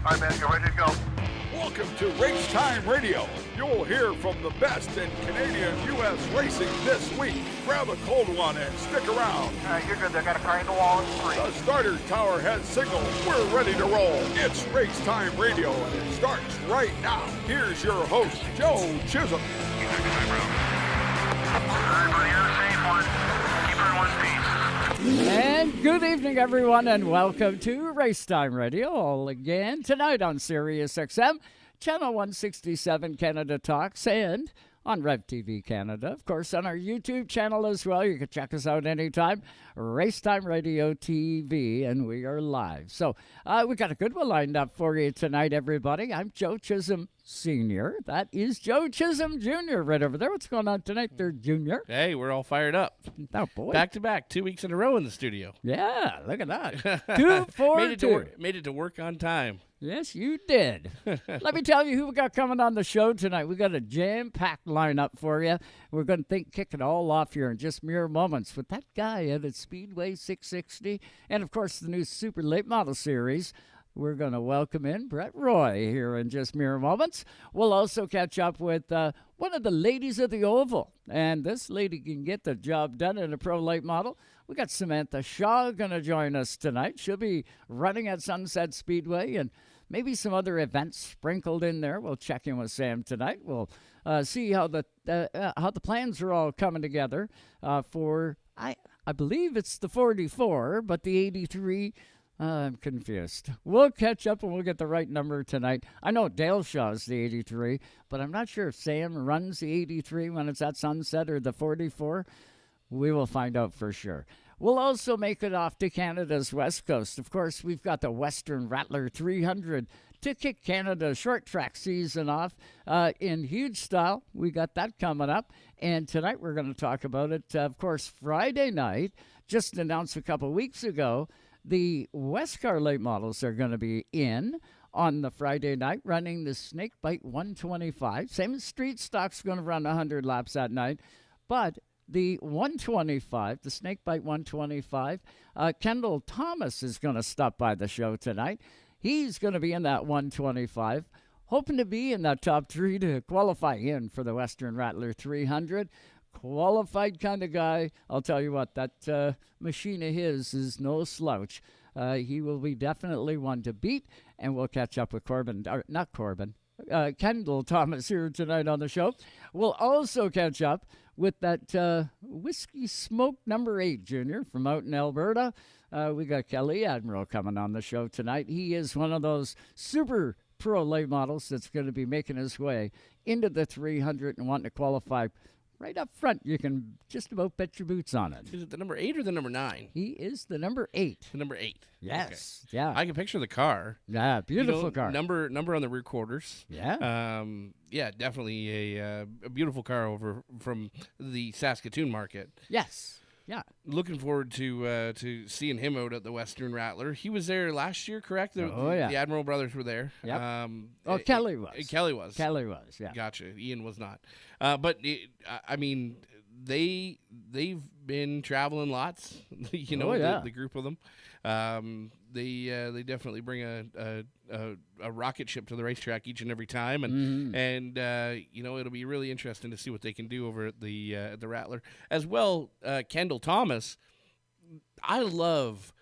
All right, man, you're ready to go. Welcome to Race Time Radio. You'll hear from the best in Canadian U.S. racing this week. Grab a cold one and stick around. You're good. They got a car in the wall in 3. The starter tower has signaled. We're ready to roll. It's Race Time Radio, and it starts right now. Here's your host, Joe Chisholm. And good evening, everyone, and welcome to Race Time Radio all again tonight on SiriusXM, Channel 167 Canada Talks, and on RevTV Canada. Of course, on our YouTube channel as well. You can check us out anytime, RaceTimeRadioTV, and we are live. So we got a good one lined up for you tonight, everybody. I'm Joe Chisholm Sr. That is Joe Chisholm Jr. right over there. What's going on tonight there, Junior? Hey, we're all fired up. Oh, boy. Back to back, 2 weeks in a row in the studio. Yeah, look at that. 2 for made it 2. Made it to work on time. Yes, you did. Let me tell you who we got coming on the show tonight. We got a jam-packed lineup for you. We're going to kick it all off here in just mere moments with that guy at the Speedway 660 and, of course, the new Super Late Model Series. We're going to welcome in Brent Roy here in just mere moments. We'll also catch up with one of the ladies of the Oval, and this lady can get the job done in a pro late model. We got Samantha Shaw going to join us tonight. She'll be running at Sunset Speedway and maybe some other events sprinkled in there. We'll check in with Sam tonight. We'll see how the plans are all coming together for, I believe it's the 44, but the 83. I'm confused. We'll catch up and we'll get the right number tonight. I know Dale Shaw's the 83, but I'm not sure if Sam runs the 83 when it's at Sunset or the 44. We will find out for sure. We'll also make it off to Canada's West Coast. Of course, we've got the Western Rattler 300 to kick Canada's short track season off in huge style. We got that coming up. And tonight we're going to talk about it. Of course, Friday night, just announced a couple weeks ago, the WESCAR late models are going to be in on the Friday night, running the Snakebite 125. Same as Street Stock's going to run 100 laps that night. But the 125, the Snakebite 125, Kendall Thomas is going to stop by the show tonight. He's going to be in that 125, hoping to be in that top 3 to qualify in for the Western Rattler 300. Qualified kind of guy. I'll tell you what, that machine of his is no slouch. He will be definitely one to beat, and we'll catch up with Kendall Thomas here tonight on the show. We'll also catch up with that Whiskey Smoke number 8 Junior from out in Alberta. We got Kelly Admiral coming on the show tonight. He is one of those super pro late models that's going to be making his way into the 300 and wanting to qualify right up front. You can just about bet your boots on it. Is it the number 8 or the number 9? He is the number 8. The number 8. Yes. Okay. Yeah. I can picture the car. Yeah, beautiful car. Number on the rear quarters. Yeah. Yeah, definitely a beautiful car over from the Saskatoon market. Yes. Yeah. Looking forward to seeing him out at the Western Rattler. He was there last year, correct? Yeah. The Admiral brothers were there. Yep. Kelly was. Kelly was. Kelly was, yeah. Gotcha. Ian was not. But, I mean, they've been traveling lots, the group of them. They definitely bring a rocket ship to the racetrack each and every time, and it'll be really interesting to see what they can do over at the Rattler as well. Kendall Thomas, I love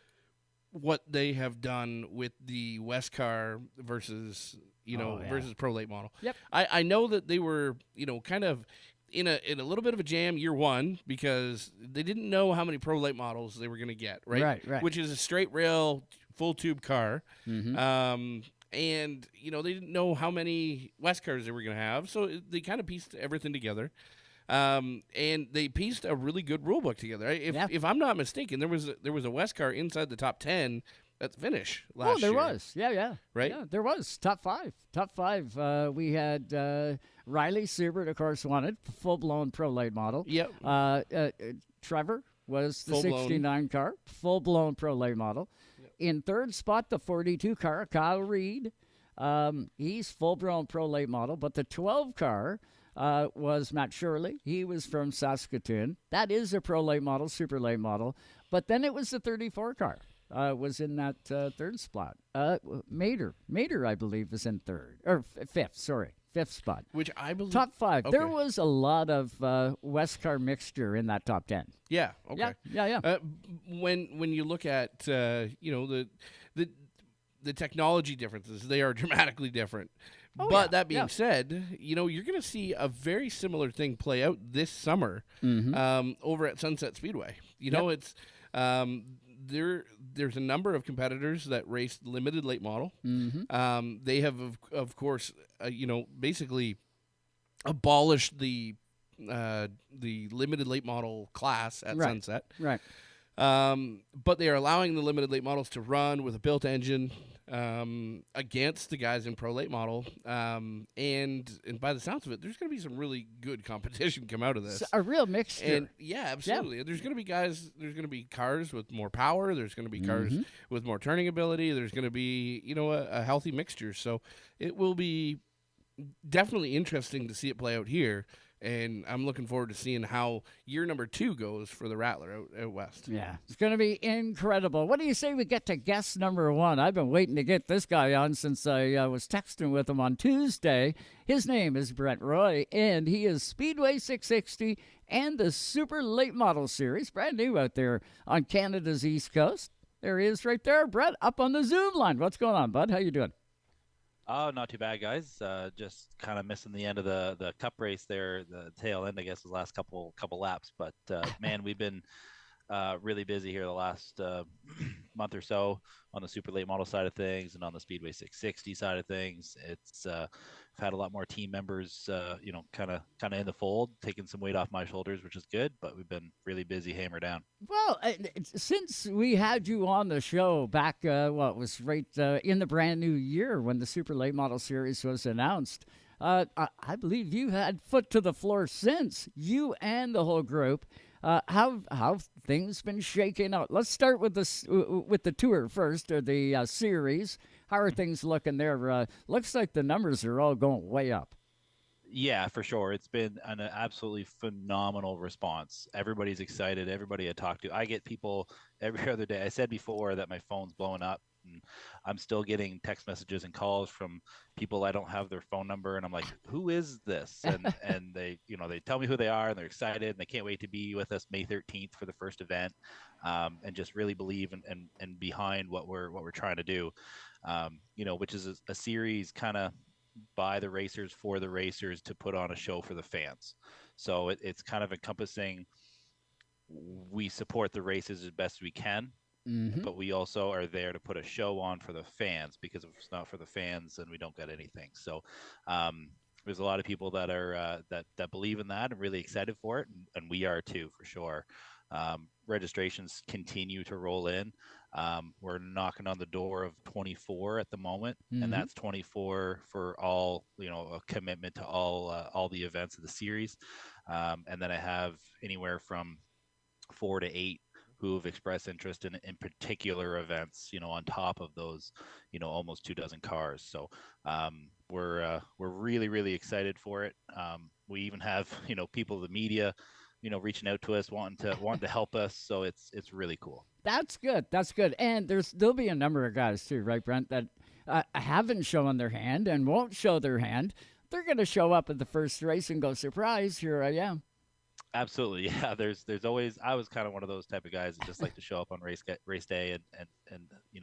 what they have done with the WESCAR versus versus pro late model. Yep. I know that they were kind of in a little bit of a jam year one because they didn't know how many pro late models they were going to get, right? Right. Which is a straight rail, full tube car. Mm-hmm. And, they didn't know how many WESCARs they were going to have, so they kind of pieced everything together. And they pieced a really good rule book together. If I'm not mistaken, there was a WESCAR inside the top 10 at the finish last year. Oh, there was. Yeah. Right? Yeah, there was. Top five. We had Riley Siebert, of course, wanted full-blown pro late model. Yep. Trevor was the 69 car, full-blown pro late model. Yep. In third spot, the 42 car, Kyle Reed. He's full-blown pro late model, but the 12 car was Matt Shirley. He was from Saskatoon. That is a pro late model, super late model. But then it was the 34 car. was in that third spot. Mater, I believe, is in third or fifth. Sorry, fifth spot. Which I believe Top 5. Okay. There was a lot of WESCAR mixture in that top 10. Yeah. Okay. Yeah. When you look at the technology differences, they are dramatically different. But that being said, you're going to see a very similar thing play out this summer over at Sunset Speedway. It's there's a number of competitors that race limited late model. They have, of course, basically abolished the limited late model class at Sunset. Right. But they are allowing the limited late models to run with a built engine against the guys in pro late model. And by the sounds of it, there's going to be some really good competition come out of this. A real mixture. And yeah, absolutely. Yeah. There's going to be cars with more power. There's going to be cars with more turning ability. There's going to be, a healthy mixture. So it will be definitely interesting to see it play out here. And I'm looking forward to seeing how year number 2 goes for the Rattler out west. Yeah, it's going to be incredible. What do you say we get to guest number 1? I've been waiting to get this guy on since I was texting with him on Tuesday. His name is Brent Roy, and he is Speedway 660 and the Super Late Model Series, brand new out there on Canada's East Coast. There he is right there, Brent, up on the Zoom line. What's going on, bud? How you doing? Oh, not too bad, guys. Just kind of missing the end of the cup race there. The tail end, I guess, was the last couple laps. But man, we've been really busy here the last month or so on the super late model side of things and on the Speedway 660 side of things. It's I've had a lot more team members, kind of in the fold, taking some weight off my shoulders, which is good. But we've been really busy, hammer down. Well, since we had you on the show back, it was right in the brand new year when the Super Late Model Series was announced, I believe you had foot to the floor since, you and the whole group. How things been shaking out? Let's start with the tour first, or the series. How are things looking there? Looks like the numbers are all going way up. Yeah, for sure. It's been an absolutely phenomenal response. Everybody's excited. Everybody I talk to. I get people every other day. I said before that my phone's blowing up, and I'm still getting text messages and calls from people I don't have their phone number, and I'm like, who is this? And they tell me who they are, and they're excited, and they can't wait to be with us May 13th for the first event, and just really believe and behind what we're trying to do, which is a series kind of by the racers for the racers to put on a show for the fans. So it's kind of encompassing, we support the races as best we can, but we also are there to put a show on for the fans, because if it's not for the fans, then we don't get anything. So there's a lot of people that are that believe in that and really excited for it, and we are too, for sure. Registrations continue to roll in. We're knocking on the door of 24 at the moment, and that's 24 for all, a commitment to all the events of the series. And then I have anywhere from 4 to 8 who have expressed interest in particular events, on top of those, almost 24 cars. So we're really, really excited for it. We even have, people, the media, reaching out to us, wanting to help us. So it's really cool. That's good. That's good. And there'll be a number of guys too, right, Brent, that haven't shown their hand and won't show their hand. They're going to show up at the first race and go, surprise, here I am. Absolutely. Yeah. There's always, I was kind of one of those type of guys that just like to show up on race day and you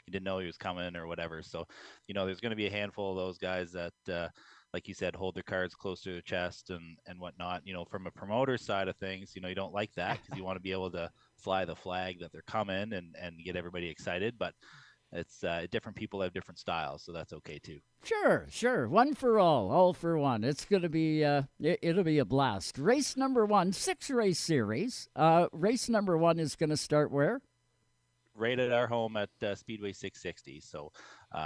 didn't know he was coming or whatever. So, there's going to be a handful of those guys that, like you said, hold their cards close to their chest and whatnot. From a promoter side of things, you don't like that, because you want to be able to fly the flag that they're coming and get everybody excited. But it's different people have different styles, so that's okay too. Sure. One for all for one. It's going to be, it'll be a blast. Race number 1, 6-race series. Race number 1 is going to start where? Right at our home at Speedway 660. So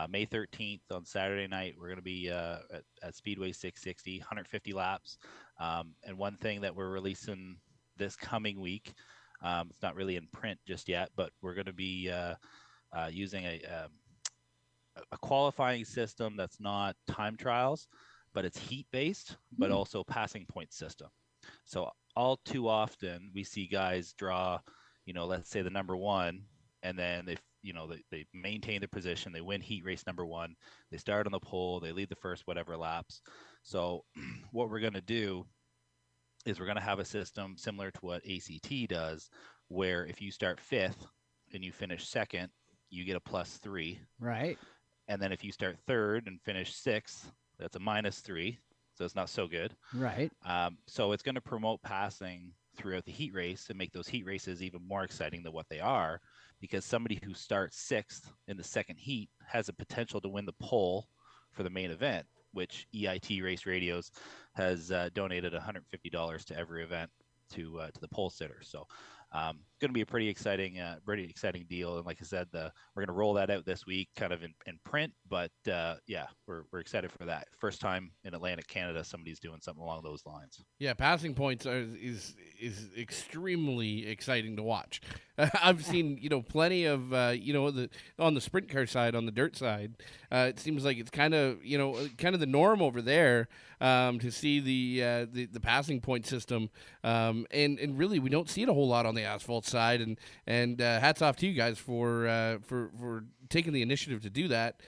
May 13th on Saturday night, we're going to be at Speedway 660, 150 laps. And one thing that we're releasing this coming week, it's not really in print just yet, but we're going to be using a qualifying system that's not time trials, but it's heat-based, but also passing point system. So all too often we see guys draw, let's say the number 1, and then they maintain their position. They win heat race number 1. They start on the pole. They lead the first whatever laps. So what we're going to do is we're going to have a system similar to what ACT does, where if you start 5th and you finish 2nd, you get a +3. Right. And then if you start 3rd and finish 6th, that's a -3. So it's not so good. Right. So it's going to promote passing throughout the heat race and make those heat races even more exciting than what they are, because somebody who starts 6th in the second heat has a potential to win the pole for the main event, which EIT Race Radios has donated $150 to every event to the pole sitter. So going to be a pretty exciting deal. And like I said, we're going to roll that out this week, kind of in print. But yeah, we're excited for that. First time in Atlantic Canada, somebody's doing something along those lines. Yeah, passing points is extremely exciting to watch. I've seen plenty of on the sprint car side, on the dirt side. It seems like it's kind of the norm over there to see the passing point system, and really we don't see it a whole lot on the asphalt side. And hats off to you guys for taking the initiative to do that.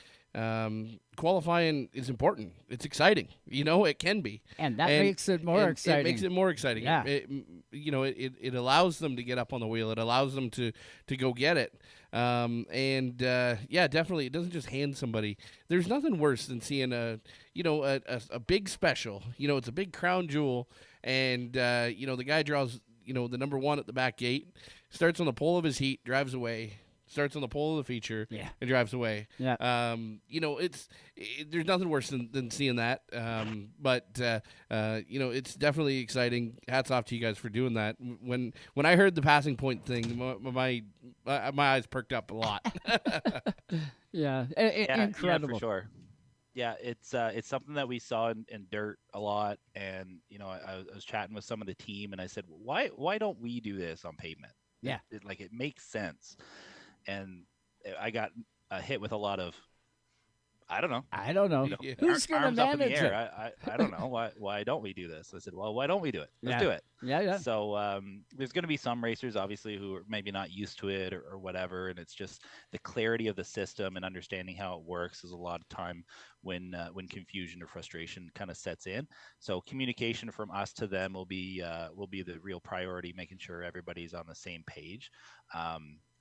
Qualifying is important. It's exciting. It can be. And that makes it more exciting. It makes it more exciting. Yeah. It allows them to get up on the wheel. It allows them to go get it. Yeah, definitely. It doesn't just hand somebody. There's nothing worse than seeing a big special. It's a big crown jewel, and the guy draws the number 1 at the back gate, starts on the pole of his heat, drives away. Starts on the pole of the feature, and drives away. Yeah. There's nothing worse than seeing that. But it's definitely exciting. Hats off to you guys for doing that. When I heard the passing point thing, my eyes perked up a lot. Yeah, incredible. Yeah, for sure. Yeah, it's something that we saw in dirt a lot, and I was chatting with some of the team, and I said, why don't we do this on pavement? Yeah, it makes sense. And I got hit with a lot of, I don't know. Who's going to manage it? I don't know. Why don't we do this? I said, well, why don't we do it? Let's do it. Yeah. So there's going to be some racers, obviously, who are maybe not used to it or whatever. And it's just the clarity of the system and understanding how it works is a lot of time when confusion or frustration kind of sets in. So communication from us to them will be the real priority, making sure everybody's on the same page.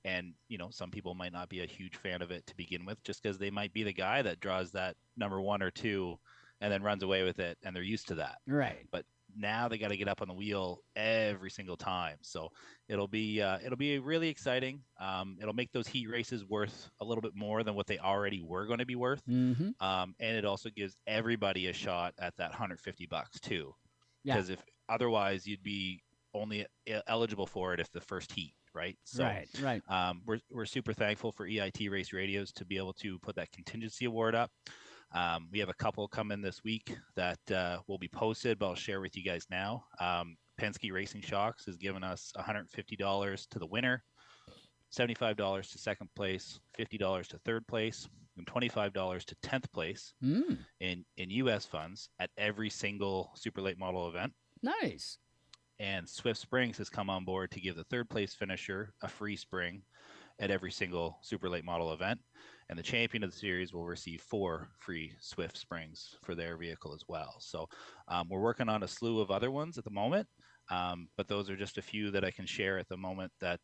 And, some people might not be a huge fan of it to begin with, just because they might be the guy that draws that number 1 or 2 and then runs away with it, and they're used to that. Right. But now they got to get up on the wheel every single time. So it'll be really exciting. It'll make those heat races worth a little bit more than what they already were going to be worth. Mm-hmm. And it also gives everybody a shot at that $150 too. Yeah. Because if otherwise you'd be only eligible for it if the first heat. Right. So, right. We're super thankful for EIT Race Radios to be able to put that contingency award up. We have a couple coming this week that will be posted, but I'll share with you guys now. Penske Racing Shocks has given us $150 to the winner, $75 to second place, $50 to third place, and $25 to 10th place in U.S. funds at every single super late model event. Nice. And Swift Springs has come on board to give the third place finisher a free spring at every single super late model event. And the champion of the series will receive 4 free Swift Springs for their vehicle as well. So we're working on a slew of other ones at the moment. But those are just a few that I can share at the moment that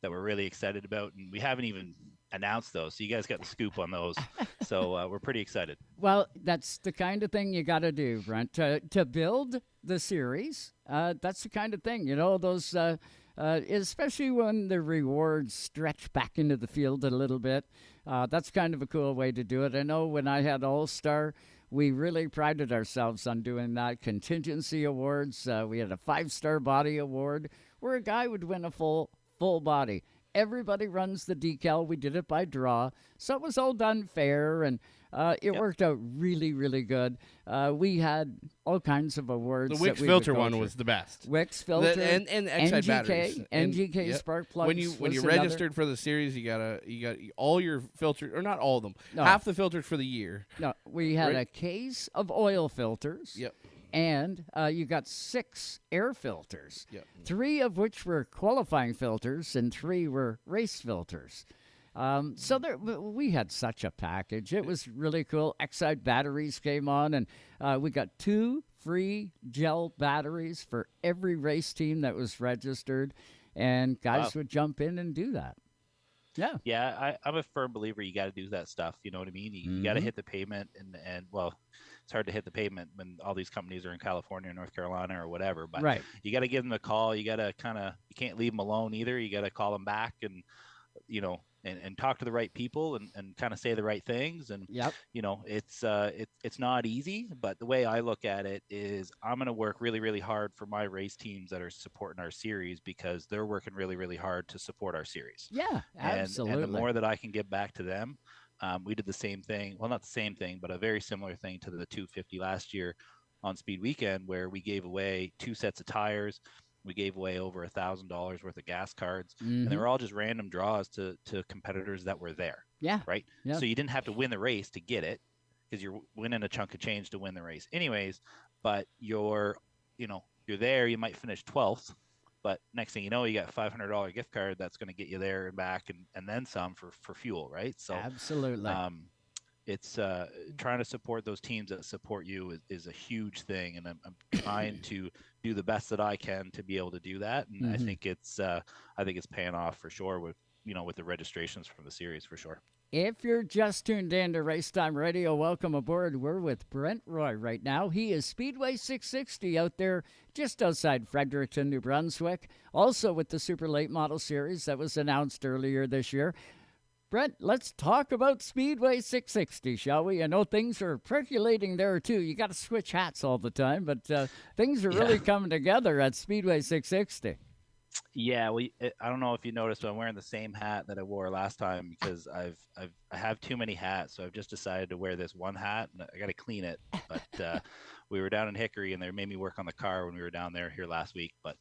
we're really excited about. And we haven't even announced those. So you guys got the scoop on those. So we're pretty excited. Well, that's the kind of thing you got to do, Brent. To build the series, that's the kind of thing, those, especially when the rewards stretch back into the field a little bit. That's kind of a cool way to do it. I know when I had All-Star, we really prided ourselves on doing that. Contingency awards. We had a 5-star body award where a guy would win a full body. Everybody runs the decal. We did it by draw. So it was all done fair, and it worked out really, really good. We had all kinds of awards. The Wix filter one was the best. Wix filter and Excite batteries. NGK spark plugs. When you registered for the series, you got all your filters, or not all of them. No. Half the filters for the year. No, we had a case of oil filters. Yep. and you got 6 air filters, Yep. 3 of which were qualifying filters and 3 were race filters. So we had such a package. It was really cool. Exide batteries came on, and we got 2 free gel batteries for every race team that was registered, and guys would jump in and do that. Yeah. Yeah, I'm a firm believer you got to do that stuff. You know what I mean? You got to hit the pavement, and well, it's hard to hit the pavement when all these companies are in California or North Carolina or whatever. But you got to give them a call. You got to you can't leave them alone either. You got to call them back and, and talk to the right people and kind of say the right things. And, it's not easy, but the way I look at it is I'm going to work really, really hard for my race teams that are supporting our series because they're working really, really hard to support our series. Yeah, absolutely. And the more that I can give back to them, we did the same thing. Well, not the same thing, but a very similar thing to the 250 last year on Speed Weekend, where we gave away 2 sets of tires. We gave away over $1,000 worth of gas cards, and they were all just random draws to competitors that were there. Yeah. Right. Yeah. So you didn't have to win the race to get it because you're winning a chunk of change to win the race anyways, but you're there, you might finish 12th, but next thing you know, you got a $500 gift card that's going to get you there and back and then some for fuel. Right. So absolutely. It's trying to support those teams that support you is a huge thing, and I'm trying to do the best that I can to be able to do that. And I think it's paying off for sure with the registrations from the series for sure. If you're just tuned in to Race Time Radio, welcome aboard. We're with Brent Roy right now. He is Speedway 660 out there just outside Fredericton, New Brunswick, also with the Super Late Model Series that was announced earlier this year. Brent, let's talk about Speedway 660, shall we? I know things are percolating there, too. You got to switch hats all the time, but things are really coming together at Speedway 660. Yeah, I don't know if you noticed, but I'm wearing the same hat that I wore last time because I have too many hats, so I've just decided to wear this one hat, and I got to clean it. But we were down in Hickory, and they made me work on the car when we were down here last week. But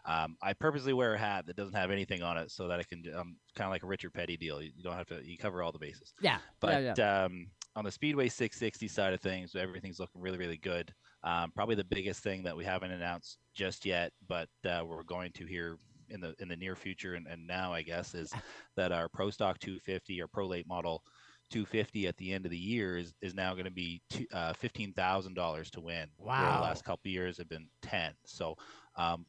I purposely wear a hat that doesn't have anything on it so that I can kind of like a Richard Petty deal. You don't have to. You cover all the bases. Yeah. But on the Speedway 660 side of things, everything's looking really, really good. Probably the biggest thing that we haven't announced just yet, but we're going to hear in the near future and now, I guess, is that our Pro Stock 250 or Pro Late Model 250 at the end of the year is now going to be $15,000 to win. Wow. The last couple of years have been 10. So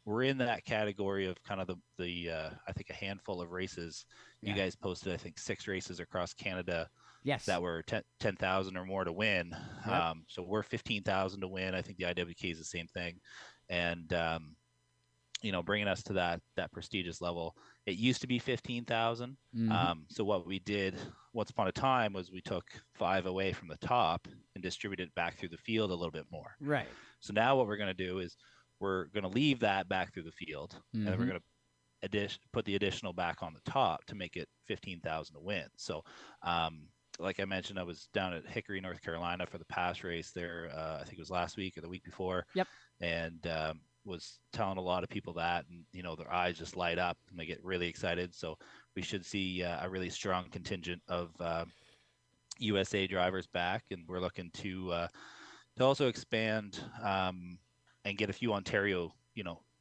we're in that category of kind of the I think a handful of races. You guys posted, I think, 6 races across Canada. Yes. That were 10,000 or more to win. Yep. So we're 15,000 to win. I think the IWK is the same thing. And, bringing us to that prestigious level. It used to be 15,000. So what we did once upon a time was we took 5 away from the top and distributed it back through the field a little bit more. Right. So now what we're going to do is we're going to leave that back through the field, and then we're going to put the additional back on the top to make it 15,000 to win. So, like I mentioned, I was down at Hickory, North Carolina for the pass race there. I think it was last week or the week before. Yep. And was telling a lot of people that, and their eyes just light up and they get really excited. So we should see a really strong contingent of USA drivers back, and we're looking to also expand and get a few Ontario,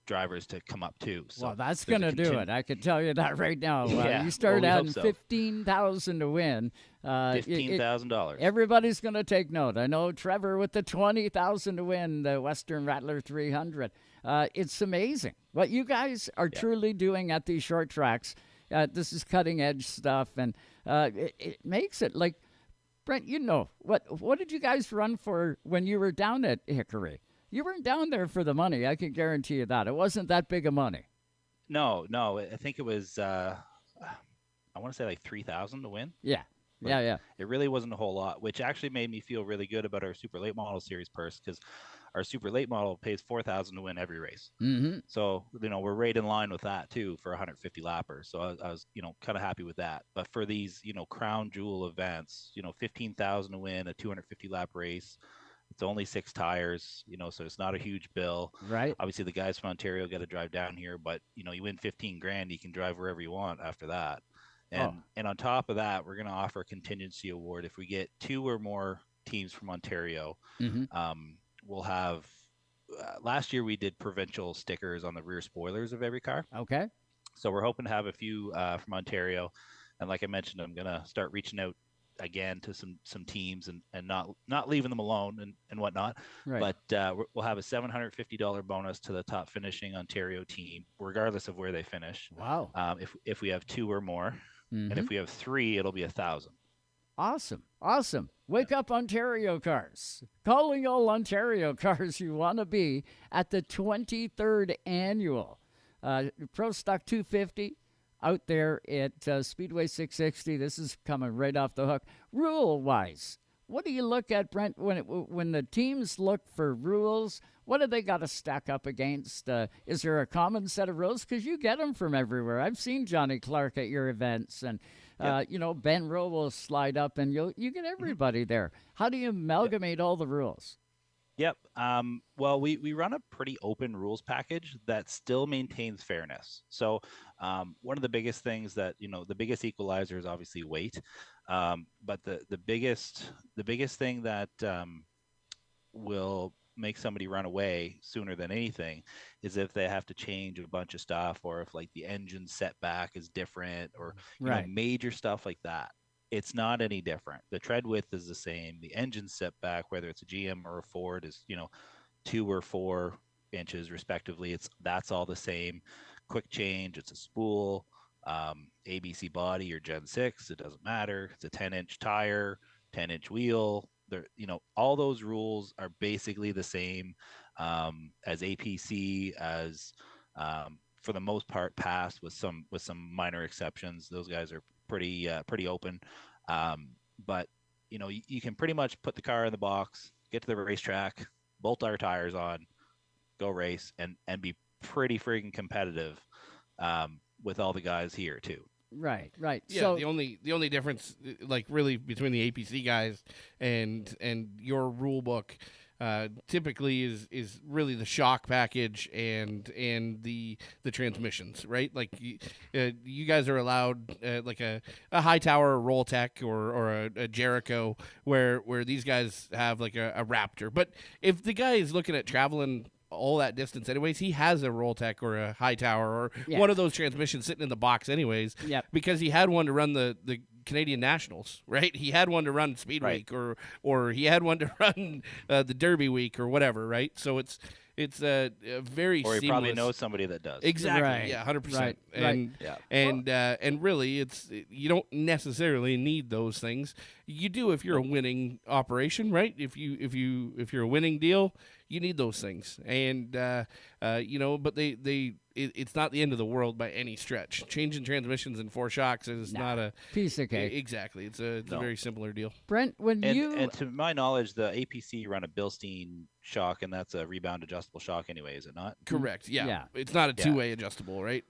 drivers to come up too. So well, that's going to do it. I can tell you that right now. You started out in 15,000 to win. $15,000. Everybody's going to take note. I know Trevor with the 20,000 to win the Western Rattler 300. It's amazing what you guys are truly doing at these short tracks. This is cutting edge stuff, and it makes it like, Brent, what did you guys run for when you were down at Hickory? You weren't down there for the money. I can guarantee you that. It wasn't that big of money. No. I think it was, I want to say like 3,000 to win. Yeah. But yeah. It really wasn't a whole lot, which actually made me feel really good about our Super Late Model Series purse, because our Super Late Model pays $4,000 to win every race. So, we're right in line with that too for 150 lappers. So I was, kind of happy with that. But for these, crown jewel events, 15,000 to win a 250 lap race. It's only 6 tires, so it's not a huge bill. Right. Obviously, the guys from Ontario got to drive down here, but you win $15,000, you can drive wherever you want after that. And on top of that, we're going to offer a contingency award if we get 2 or more teams from Ontario. We'll have last year we did provincial stickers on the rear spoilers of every car. Okay. So we're hoping to have a few from Ontario, and like I mentioned, I'm gonna start reaching out again to some teams and not leaving them alone and whatnot. Right. But we'll have a $750 bonus to the top finishing Ontario team, regardless of where they finish. Wow. If we have 2 or more, Mm-hmm. and if we have 3, it'll be 1,000. Awesome. Awesome. Wake up, Ontario cars. Calling all Ontario cars you want to be at the 23rd annual Pro Stock 250 out there at Speedway 660. This is coming right off the hook. Rule-wise, what do you look at, Brent, when the teams look for rules? What do they got to stack up against? Is there a common set of rules? Because you get them from everywhere. I've seen Johnny Clark at your events, and Ben Rowe will slide up, and you get everybody there. How do you amalgamate all the rules? Yep. Well, we run a pretty open rules package that still maintains fairness. So one of the biggest things that, the biggest equalizer is obviously weight. But the biggest thing that will make somebody run away sooner than anything is if they have to change a bunch of stuff, or if like the engine setback is different, or major stuff like that. It's not any different. The tread width is the same. The engine setback, whether it's a GM or a Ford, is 2 or 4 inches respectively. That's all the same. Quick change, it's a spool, ABC body or Gen 6, it doesn't matter. It's a 10-inch tire, 10-inch wheel. All those rules are basically the same as APC, as for the most part passed with some minor exceptions. Those guys are pretty open. But you can pretty much put the car in the box, get to the racetrack, bolt our tires on, go race, and be pretty freaking competitive with all the guys here too. Right. Yeah, so the only difference, like really, between the APC guys and your rule book, typically is really the shock package and the transmissions, right? Like you guys are allowed like a high tower roll tech or a Jericho, where these guys have like a Raptor. But if the guy is looking at traveling all that distance anyways, he has a roll tech or a high tower or one of those transmissions sitting in the box anyways, because he had one to run the Canadian Nationals, right? He had one to run Speed Week, or he had one to run the Derby Week or whatever, right? So it's a very or he seamless. Probably knows somebody that does. Exactly. Right. Yeah, 100%. Right. And really, you don't necessarily need those things. You do if you're a winning operation, right? If you're a winning deal, you need those things. And but it's not the end of the world by any stretch. Changing transmissions and 4 shocks is not a piece of cake. Exactly. It's a very similar deal. Brent, and to my knowledge, the APC run a Bilstein shock, and that's a rebound adjustable shock anyway, is it not? Correct. Yeah. It's not a two-way adjustable, right?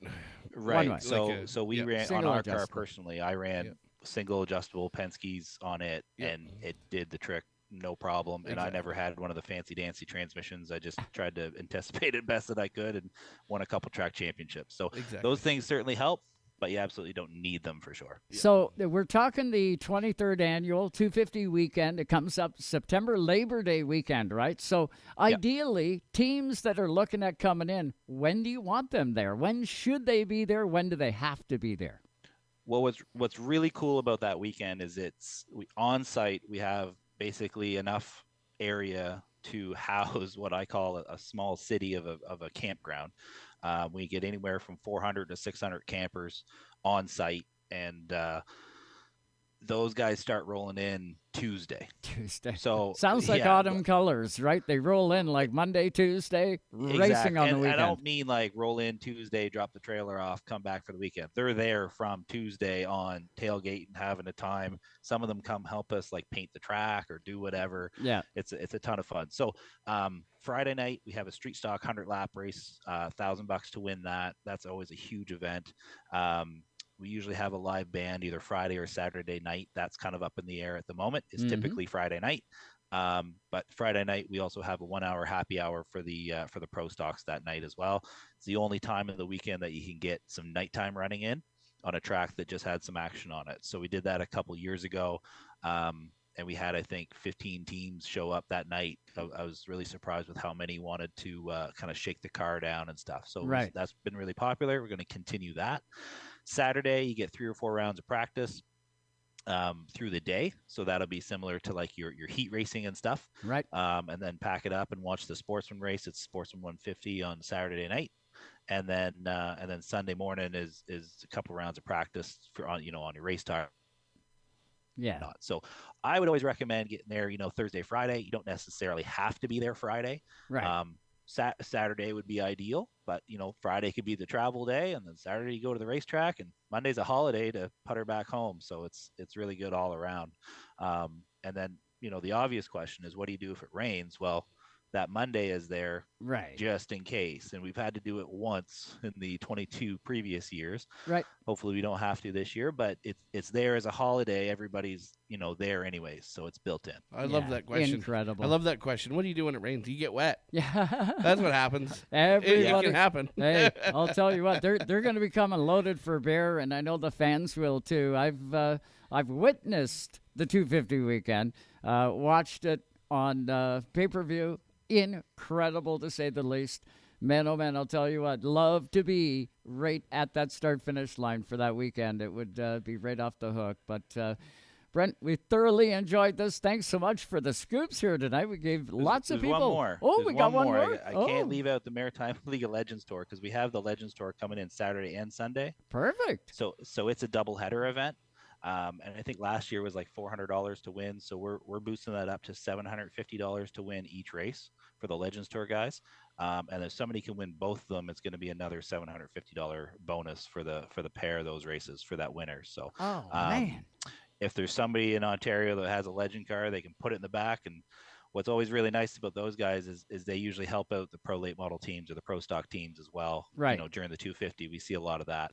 Right. One So so we ran single on our adjustable. car personally. I ran single adjustable Penske's on it, and it did the trick. No problem. And I never had one of the fancy dancy transmissions. I just tried to anticipate it best that I could and won a couple track championships. So those things certainly help, but you absolutely don't need them for sure. So we're talking the 23rd annual 250 weekend. It comes up September Labor Day weekend, right? So ideally, teams that are looking at coming in, when do you want them there? When should they be there? When do they have to be there? Well, what's really cool about that weekend is on site we have basically enough area to house what I call a small city of a campground. We get anywhere from 400 to 600 campers on site, and those guys start rolling in Tuesday. So sounds like autumn colors, right? They roll in like Monday, Tuesday, racing on the weekend. I don't mean like roll in Tuesday, drop the trailer off, come back for the weekend. They're there from Tuesday on, tailgate and having a time. Some of them come help us like paint the track or do whatever. Yeah, it's a ton of fun. So Friday night we have a street stock 100-lap race, $1,000 to win that. That's always a huge event. We usually have a live band either Friday or Saturday night. That's kind of up in the air at the moment. It's typically Friday night. But Friday night, we also have a 1-hour happy hour for the pro stocks that night as well. It's the only time of the weekend that you can get some nighttime running in on a track that just had some action on it. So we did that a couple years ago. we had, I think, 15 teams show up that night. I was really surprised with how many wanted to kind of shake the car down and stuff. So that's been really popular. We're going to continue that. Saturday, you get 3 or 4 rounds of practice through the day. So that'll be similar to like your heat racing and stuff. Right. And then pack it up and watch the Sportsman race. It's Sportsman 150 on Saturday night. And then Sunday morning is a couple rounds of practice on your race tire. Yeah. So I would always recommend getting there, Thursday, Friday. You don't necessarily have to be there Friday. Right. Saturday would be ideal, but Friday could be the travel day, and then Saturday you go to the racetrack, and Monday's a holiday to putter back home. So it's really good all around. And then, the obvious question is, what do you do if it rains? Well, that Monday is there just in case. And we've had to do it once in the 22 previous years. Right. Hopefully we don't have to this year, but it's there as a holiday. Everybody's, there anyways. So it's built in. I love that question. Incredible. I love that question. What do you do when it rains? Do you get wet? Yeah. That's what happens. Everybody, it can happen. Hey, I'll tell you what, they're going to be coming loaded for beer, and I know the fans will too. I've witnessed the 250 weekend, watched it on pay-per-view. Incredible, to say the least. Man, oh man, I'll tell you what, love to be right at that start-finish line for that weekend. It would be right off the hook. But, Brent, we thoroughly enjoyed this. Thanks so much for the scoops here tonight. We gave lots of people. One more. Oh, we got one more. I can't leave out the Maritime League of Legends Tour because we have the Legends Tour coming in Saturday and Sunday. Perfect. So it's a doubleheader event. And I think last year was like $400 to win. So we're boosting that up to $750 to win each race for the Legends Tour guys. And if somebody can win both of them, it's going to be another $750 bonus for the pair of those races for that winner. So, man. If there's somebody in Ontario that has a Legend car, they can put it in the back. And what's always really nice about those guys is they usually help out the pro late model teams or the pro stock teams as well. Right. During the 250, we see a lot of that.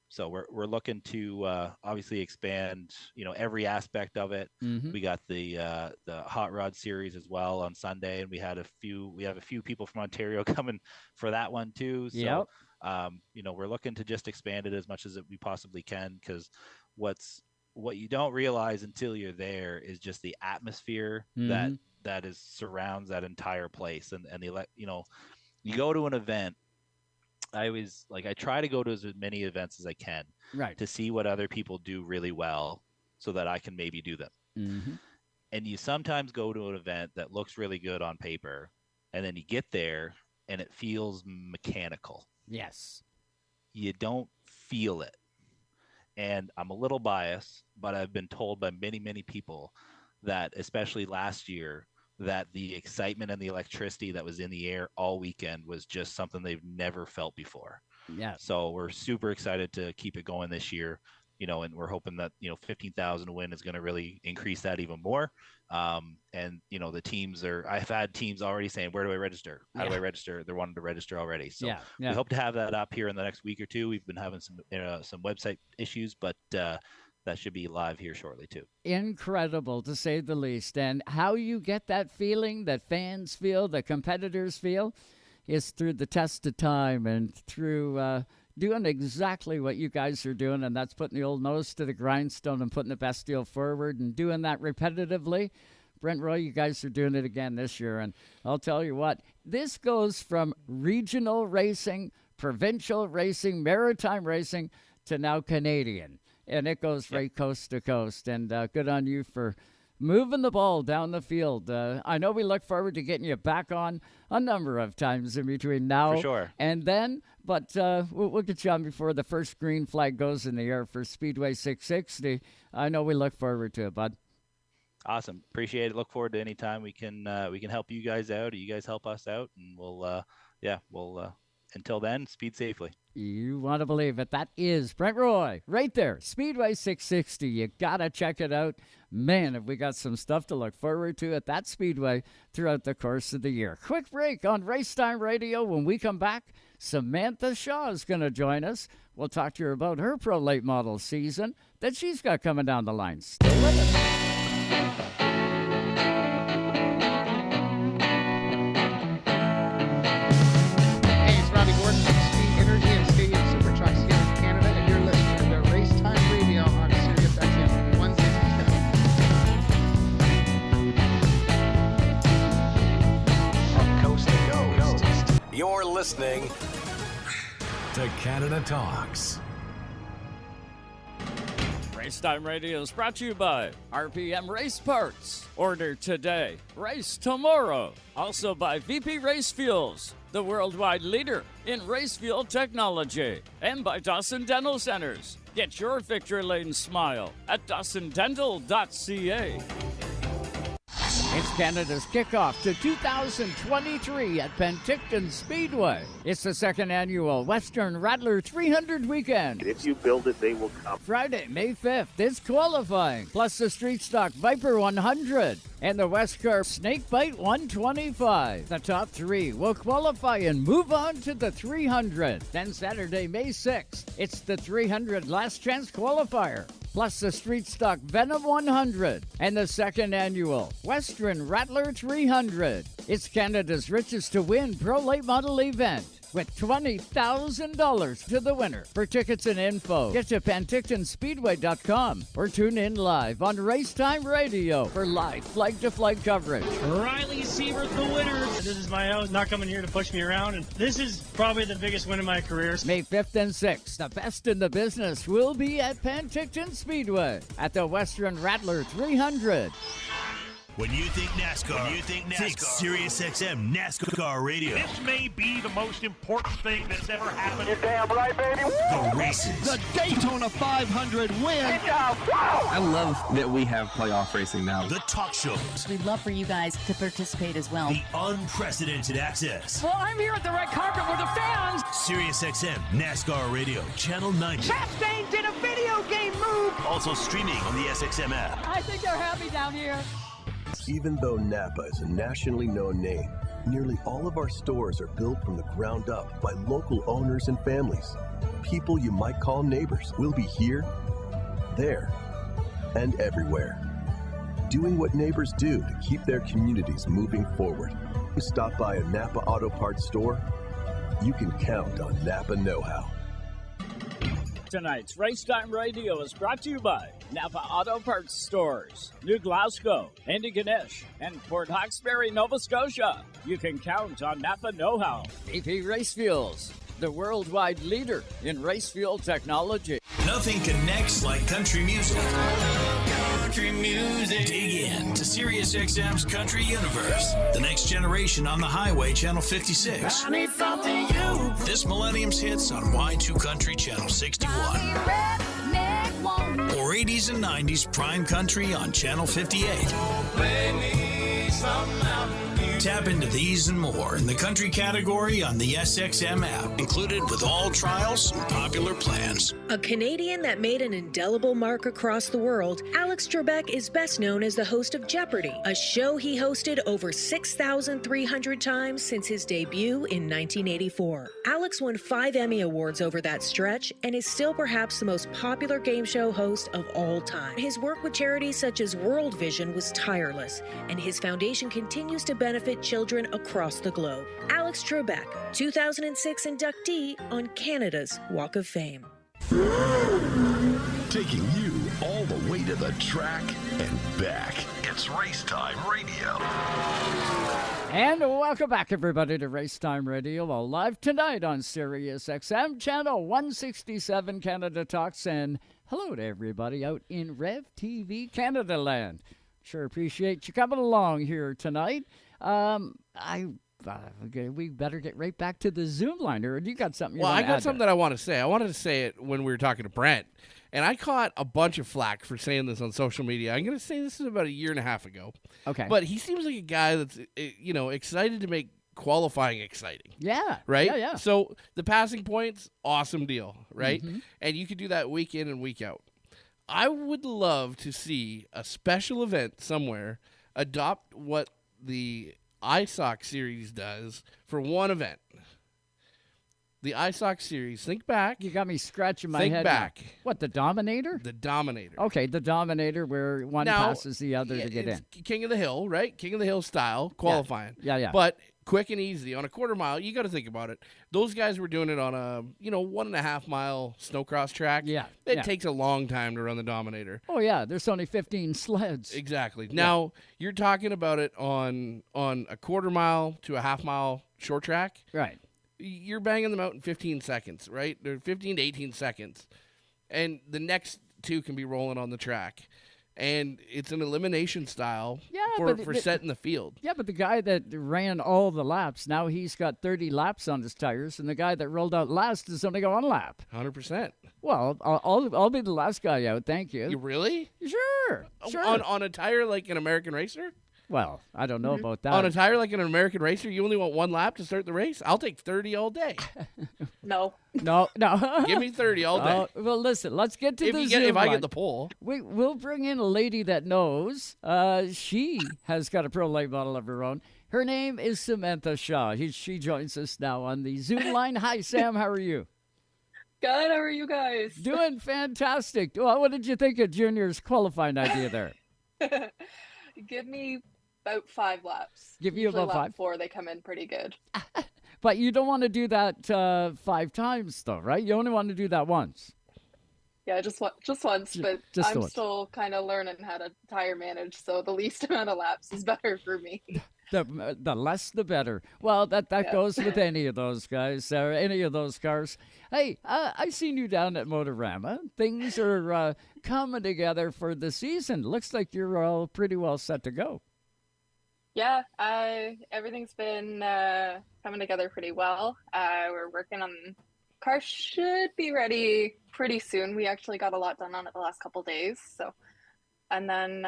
So we're looking to obviously expand, every aspect of it. Mm-hmm. We got the Hot Rod Series as well on Sunday, and we have a few people from Ontario coming for that one too. So, we're looking to just expand it as much as we possibly can, because what you don't realize until you're there is just the atmosphere that surrounds that entire place, and you go to an event. I try to go to as many events as I can, to see what other people do really well so that I can maybe do them. Mm-hmm. And you sometimes go to an event that looks really good on paper, and then you get there and it feels mechanical. Yes. You don't feel it. And I'm a little biased, but I've been told by many, many people that, especially last year, that the excitement and the electricity that was in the air all weekend was just something they've never felt before. Yeah. So we're super excited to keep it going this year, and we're hoping that, 15,000 to win is going to really increase that even more. And, the teams I've had teams already saying, where do I register? How do I register? They're wanting to register already. So we hope to have that up here in the next week or two. We've been having some website issues, but, that should be live here shortly too. Incredible, to say the least. And how you get that feeling that fans feel, the competitors feel, is through the test of time and through doing exactly what you guys are doing, and that's putting the old nose to the grindstone and putting the best deal forward and doing that repetitively. Brent Roy, you guys are doing it again this year, and I'll tell you what, this goes from regional racing, provincial racing, maritime racing, to now Canadian. And it goes right coast to coast. And good on you for moving the ball down the field. I know we look forward to getting you back on a number of times in between now and then. But we'll get you on before the first green flag goes in the air for Speedway 660. I know we look forward to it, bud. Awesome. Appreciate it. Look forward to any time we can help you guys out, or you guys help us out. And we'll until then, speed safely. You want to believe it. That is Brent Roy right there. Speedway 660. You got to check it out. Man, have we got some stuff to look forward to at that Speedway throughout the course of the year. Quick break on Race Time Radio. When we come back, Samantha Shaw is going to join us. We'll talk to her about her pro late model season that she's got coming down the line. Stay with us. listening to Canada Talks. Race Time Radio is brought to you by RPM Race Parts. Order today, race tomorrow. Also by VP Race Fuels, the worldwide leader in race fuel technology. And by Dawson Dental Centers. Get your victory lane smile at dawsondental.ca. It's Canada's kickoff to 2023 at Penticton Speedway. It's the second annual Western Rattler 300 weekend. If you build it, they will come. Friday, May 5th, it's qualifying, plus the Street Stock Viper 100 and the WESCAR Snakebite 125. The top three will qualify and move on to the 300. Then Saturday, May 6th, it's the 300 Last Chance Qualifier, plus the Street Stock Venom 100 and the second annual Western Rattler 300. It's Canada's richest to win pro late model event with $20,000 to the winner. For tickets and info, get to PentictonSpeedway.com or tune in live on Racetime Radio for live flag-to-flag coverage. Riley Siebert, the winner. This is my house, not coming here to push me around, and this is probably the biggest win of my career. May 5th and 6th, the best in the business will be at Penticton Speedway at the Western Rattler 300. When you think NASCAR, think SiriusXM NASCAR Radio. This may be the most important thing that's ever happened. You're damn right, baby. The races. The Daytona 500 win. Good job. Wow. I love that we have playoff racing now. The talk shows. We'd love for you guys to participate as well. The unprecedented access. Well, I'm here at the red carpet with the fans. SiriusXM NASCAR Radio, Channel 90. Chastain did a video game move. Also streaming on the SXM app. I think they're happy down here. Even though Napa is a nationally known name, nearly all of our stores are built from the ground up by local owners and families. People you might call neighbors will be here, there, and everywhere. Doing what neighbors do to keep their communities moving forward. You stop by a Napa Auto Parts store, you can count on Napa know-how. Tonight's Racetime Radio is brought to you by Napa Auto Parts Stores, New Glasgow, Antigonish, and Port Hawkesbury, Nova Scotia. You can count on Napa know-how. VP Race Fuels, the worldwide leader in race fuel technology. Nothing connects like country music. Country music. Dig in to SiriusXM's Country Universe. The next generation on the highway, Channel 56. I need something you. This millennium's hits on Y2 Country, Channel 61. Or 80s and 90s prime country on Channel 58. Play me some Mountain Dew. Tap into these and more in the country category on the SXM app, included with all trials and popular plans. A Canadian that made an indelible mark across the world, Alex Trebek is best known as the host of Jeopardy, a show he hosted over 6,300 times since his debut in 1984. Alex won 5 Emmy Awards over that stretch and is still perhaps the most popular game show host of all time. His work with charities such as World Vision was tireless, and his foundation continues to benefit children across the globe. Alex Trebek, 2006 inductee on Canada's Walk of Fame. Taking you all the way to the track and back. It's Racetime Radio. And welcome back, everybody, to Racetime Radio, all live tonight on SiriusXM, Channel 167, Canada Talks, and hello to everybody out in RevTV, Canada land. Sure appreciate you coming along here tonight. We better get right back to the Zoom line, or you got something you want to add? Well, I got something that I want to say. I wanted to say it when we were talking to Brent, and I caught a bunch of flack for saying this on social media. I'm going to say this is about a year and a half ago. Okay. But he seems like a guy that's, excited to make qualifying exciting. Yeah. Right? Yeah. So the passing points, awesome deal, right? Mm-hmm. And you could do that week in and week out. I would love to see a special event somewhere adopt what the ISOC series does for one event. The ISOC series, think back. You got me scratching my head. Think back. Now. What, the Dominator? The Dominator. Okay, the Dominator where one passes the other to get in. King of the Hill, right? King of the Hill style, qualifying. Yeah. But quick and easy. On a quarter mile, you got to think about it. Those guys were doing it on a, 1.5 mile snowcross track. Yeah. It takes a long time to run the Dominator. Oh, yeah. There's only 15 sleds. Exactly. Now, you're talking about it on a quarter mile to a half mile short track. Right. you're banging them out in 15 seconds, right? They're 15 to 18 seconds. And the next two can be rolling on the track. And it's an elimination style for setting the field. Yeah, but the guy that ran all the laps, now he's got 30 laps on his tires, and the guy that rolled out last is only got 1 lap. 100%. Well, I'll be the last guy out. Thank you. You really? Sure. On a tire like an American racer? Well, I don't know about that. On a tire like an American racer, you only want 1 lap to start the race? I'll take 30 all day. No. No. Give me 30 all day. Well, listen, let's get to the If I get the pole. We'll bring in a lady that knows. She has got a pro late model of her own. Her name is Samantha Shaw. She joins us now on the Zoom line. Hi, Sam. How are you? Good. How are you guys? Doing fantastic. Well, what did you think of Junior's qualifying idea there? Give me about 5 laps. Give you Usually about lap 5? 4, they come in pretty good. But you don't want to do that 5 times, though, right? You only want to do that once. Yeah, just once, but Just I'm once. still kind of learning how to tire manage, so the least amount of laps is better for me. The less, the better. Well, that goes with any of those guys, or any of those cars. Hey, I seen you down at Motorama. Things are coming together for the season. Looks like you're all pretty well set to go. Yeah, everything's been coming together pretty well. We're working on car should be ready pretty soon. We actually got a lot done on it the last couple days. So, and then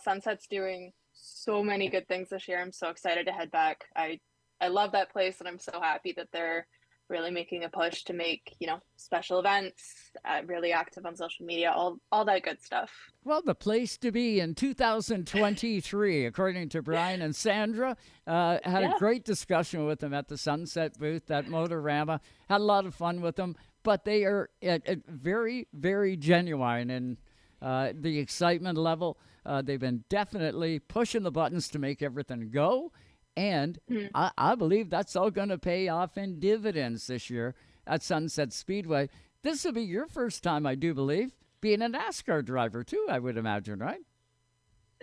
Sunset's doing so many good things this year. I'm so excited to head back. I love that place, and I'm so happy that they're really making a push to make, special events, really active on social media, all that good stuff. Well, the place to be in 2023, according to Brian and Sandra. Had a great discussion with them at the Sunset booth at Motorama. Had a lot of fun with them, but they are very, very genuine in the excitement level. They've been definitely pushing the buttons to make everything go. And I believe that's all going to pay off in dividends this year at Sunset Speedway. This will be your first time, I do believe, being a NASCAR driver too, I would imagine, right?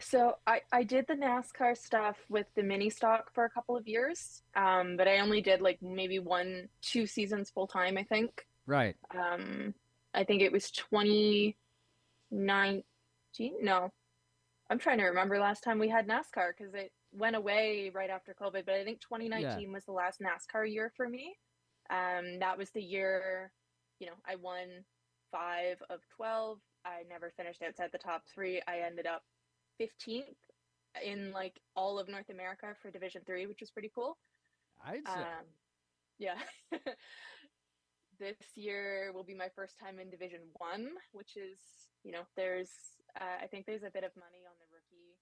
So I did the NASCAR stuff with the mini stock for a couple of years, but I only did like maybe 1-2 seasons full time, I think. Right. I think it was 2019. No, I'm trying to remember last time we had NASCAR because it went away right after COVID, but I think 2019 was the last NASCAR year for me. That was the year, I won 5 of 12. I never finished outside the top 3. I ended up 15th in like all of North America for Division 3, which was pretty cool. I'd say. Yeah. This year will be my first time in Division 1, which is, I think there's a bit of money on the rookie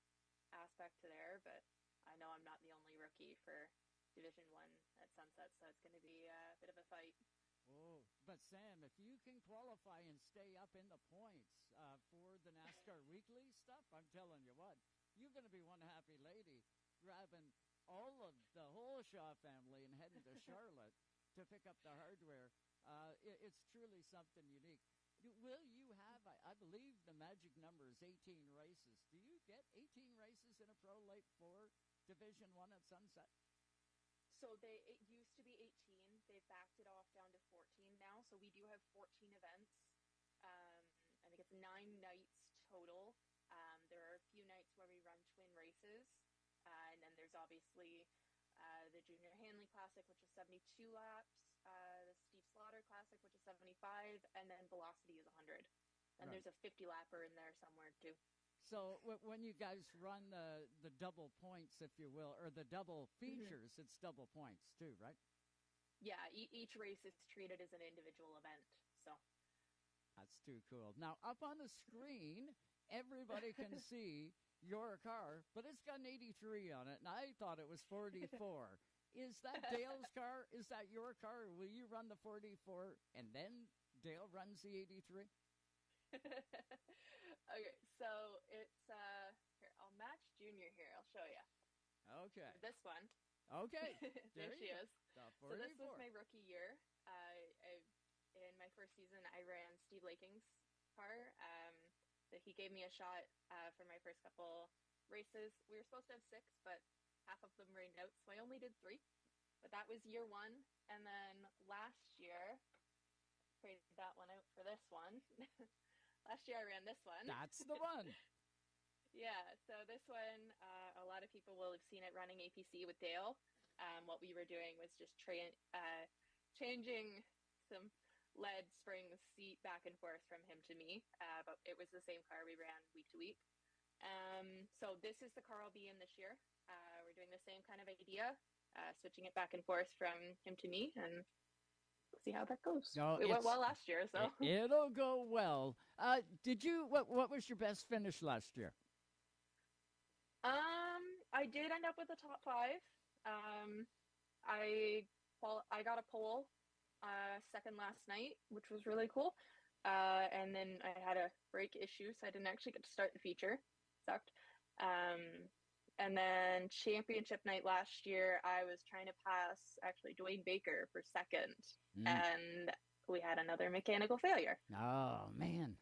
aspect to there, but I know I'm not the only rookie for Division 1 at Sunset, so it's going to be a bit of a fight. Oh, but Sam, if you can qualify and stay up in the points for the NASCAR Weekly stuff, I'm telling you what, you're going to be one happy lady grabbing all of the whole Shaw family and heading to Charlotte to pick up the hardware. It's truly something unique. Will you have, I believe the magic number is 18 races. Do you get 18 races in a Pro Late 4 Division 1 at Sunset? So it used to be 18. They've backed it off down to 14 now. So we do have 14 events. I think it's 9 nights total. There are a few nights where we run twin races. And then there's obviously the Junior Hanley Classic, which is 72 laps. The Steve Slaughter Classic, which is 75. And then Velocity is 100. And there's a 50-lapper in there somewhere, too. So when you guys run the double points, if you will, or the double features, it's double points too, right? Yeah, each race is treated as an individual event. So that's too cool. Now, up on the screen, everybody can see your car, but it's got an 83 on it, and I thought it was 44. Is that Dale's car? Is that your car? Or will you run the 44, and then Dale runs the 83? Okay, so it's here. I'll match Junior here. I'll show you. Okay. This one. Okay. There she is. The so this was my rookie year. In my first season, I ran Steve Laking's car. So he gave me a shot for my first couple races. We were supposed to have 6, but half of them rained out, so I only did 3. but that was year one. And then last year, traded that one out for this one. Last year I ran this one. That's the one. Yeah, so this one, a lot of people will have seen it running APC with Dale. What we were doing was just changing some lead spring seat back and forth from him to me, but it was the same car we ran week to week. So this is the car I'll be in this year. We're doing the same kind of idea, switching it back and forth from him to me, and see how that goes. No, it went well last year, so it'll go well. What was your best finish last year? I did end up with a top 5. I got a pole second last night, which was really cool. And then I had a brake issue, so I didn't actually get to start the feature. Sucked. And then championship night last year, I was trying to pass actually Dwayne Baker for second, and we had another mechanical failure. Oh, man.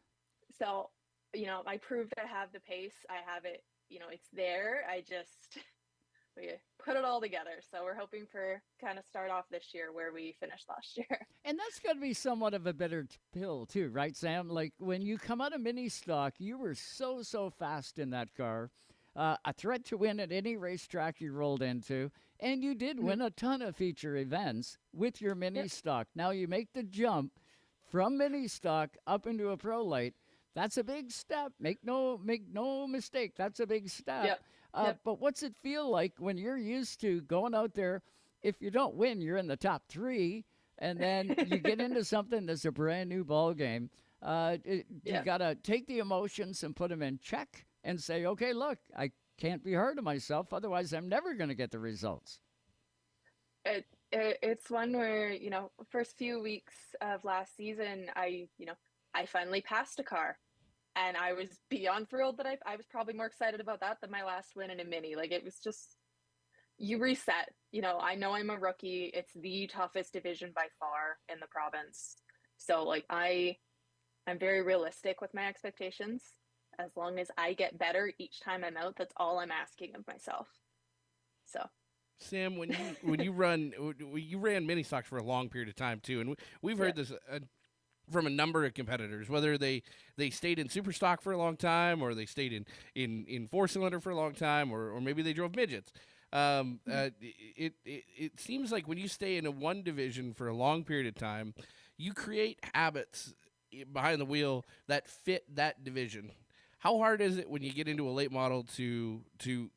So, I proved I have the pace. I have it, it's there. We put it all together. So we're hoping for kind of start off this year where we finished last year. And that's going to be somewhat of a bitter pill too, right, Sam? Like when you come out of mini stock, you were so fast in that car. A threat to win at any racetrack you rolled into, and you did win a ton of feature events with your mini stock. Now you make the jump from mini stock up into a pro late. That's a big step. Make no mistake. That's a big step. But what's it feel like when you're used to going out there? If you don't win, you're in the top 3, and then you get into something that's a brand new ball game. You got to take the emotions and put them in check and say, okay, look, I can't be hard on myself. Otherwise, I'm never going to get the results. It's one where, first few weeks of last season, I finally passed a car, and I was beyond thrilled that I was probably more excited about that than my last win in a mini. Like, it was just, you reset. I know I'm a rookie. It's the toughest division by far in the province. So, like, I'm very realistic with my expectations. As long as I get better each time I'm out, that's all I'm asking of myself. So, Sam, when you ran mini stocks for a long period of time too, and we've heard this from a number of competitors, whether they stayed in super stock for a long time, or they stayed in 4-cylinder for a long time, or maybe they drove midgets. It seems like when you stay in a one division for a long period of time, you create habits behind the wheel that fit that division. How hard is it when you get into a late model to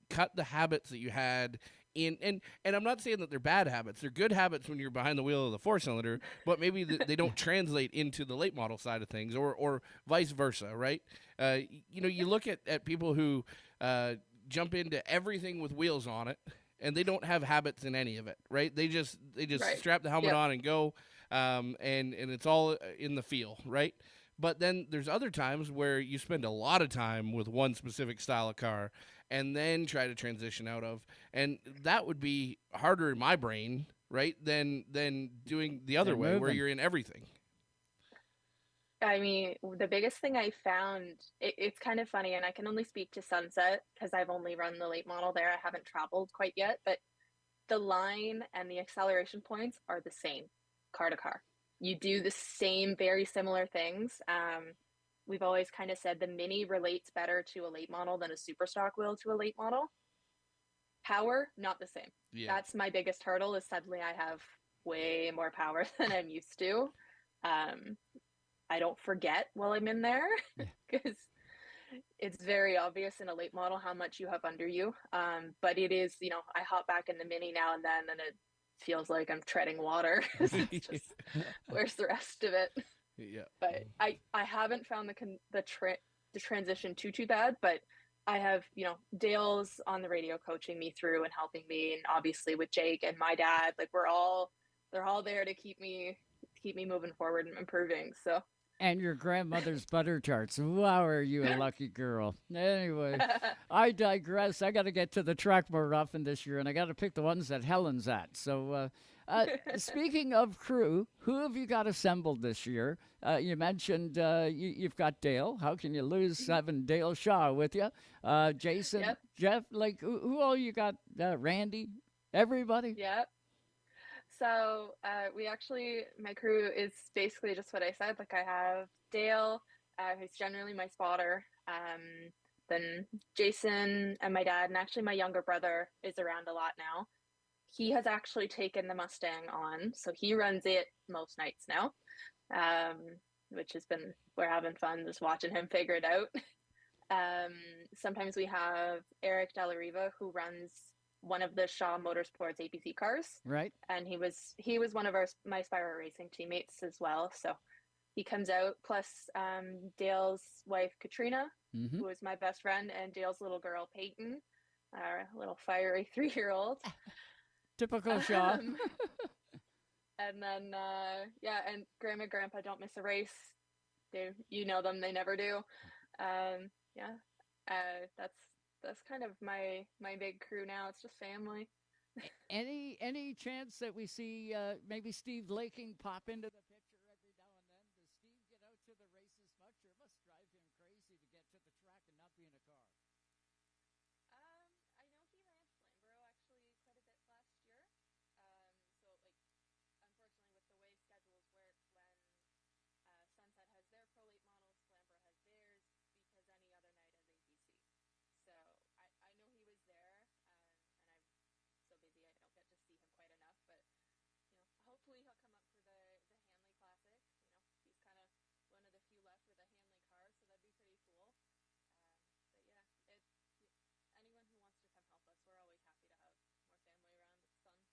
cut the habits that you had in? And I'm not saying that they're bad habits. They're good habits when you're behind the wheel of the 4-cylinder, but maybe they don't translate into the late model side of things, or vice versa, right? You look at people who jump into everything with wheels on it, and they don't have habits in any of it, right? They just strap the helmet on and go, and it's all in the feel, right? But then there's other times where you spend a lot of time with one specific style of car and then try to transition out of. And that would be harder in my brain, right, than doing the other way where you're in everything. I mean, the biggest thing I found, it's kind of funny, and I can only speak to Sunset because I've only run the late model there. I haven't traveled quite yet, but the line and the acceleration points are the same car to car. You do the same, very similar things. We've always kind of said the mini relates better to a late model than a super stock will to a late model. Power, not the same. Yeah. That's my biggest hurdle, is suddenly I have way more power than I'm used to. I don't forget while I'm in there because it's very obvious in a late model how much you have under you. But it is, I hop back in the mini now and then, and it feels like I'm treading water. It's just, where's the rest of it? Yeah. But I haven't found the transition too bad, but I have, Dale's on the radio coaching me through and helping me, and obviously with Jake and my dad, like they're all there to keep me moving forward and improving. So. And your grandmother's butter tarts. Wow, are you a lucky girl. Anyway, I digress. I got to get to the track more often this year, and I got to pick the ones that Helen's at. So speaking of crew, who have you got assembled this year? You mentioned you've got Dale. How can you lose having Dale Shaw with you? Jason, Jeff, like who all you got? Randy, everybody? Yep. So my crew is basically just what I said. Like I have Dale, who's generally my spotter. Then Jason and my dad, and actually my younger brother is around a lot now. He has actually taken the Mustang on, so he runs it most nights now, which has been, we're having fun just watching him figure it out. Sometimes we have Eric Dellariva, who runs one of the Shaw Motorsports APC cars. Right. And he was one of my Spyro Racing teammates as well. So he comes out, plus Dale's wife, Katrina, who is my best friend, and Dale's little girl, Peyton, our little fiery 3-year-old. Typical Shaw. And then, and Grandma and Grandpa don't miss a race. You know them, they never do. That's kind of my big crew now. It's just family. Any chance that we see maybe Steve Laking pop into the picture every now and then? Does Steve get out to the races much, or it must drive him crazy to get to the track and not be in a car? I know he ran Flamborough actually quite a bit last year. So like, unfortunately, with the way schedules work, when Sunset has their Pro Late models, Flamborough has theirs, because any other night is APC. So I know he was there, and I'm so busy I don't get to see him quite enough. But hopefully he'll come up for the Hanley Classic. He's kind of one of the few left with a Hanley car, so that'd be pretty cool. But yeah, anyone who wants to come help us, we're always happy to have more family around. It's fun.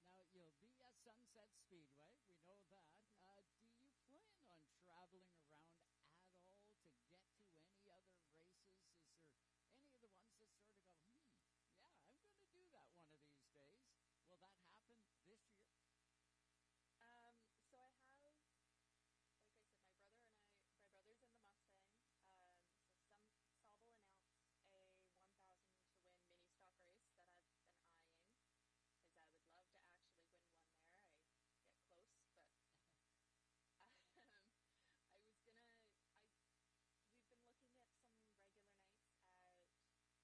Now, you'll be at Sunset Speedway. We know that. Do you plan on traveling around at all to get to any other races? Is there any of the ones that sort of go, yeah, I'm going to do that one of these days? Will that happen this year? So I have, like I said, my brother's in the Mustang. So Sobel announced a 1,000 to win mini stock race that I've been eyeing, because I would love to actually win one there. I get close, but we've been looking at some regular nights at Delaware, Flamborough, Sobel, just trying to see, to try my skill at a new track, but not on an APC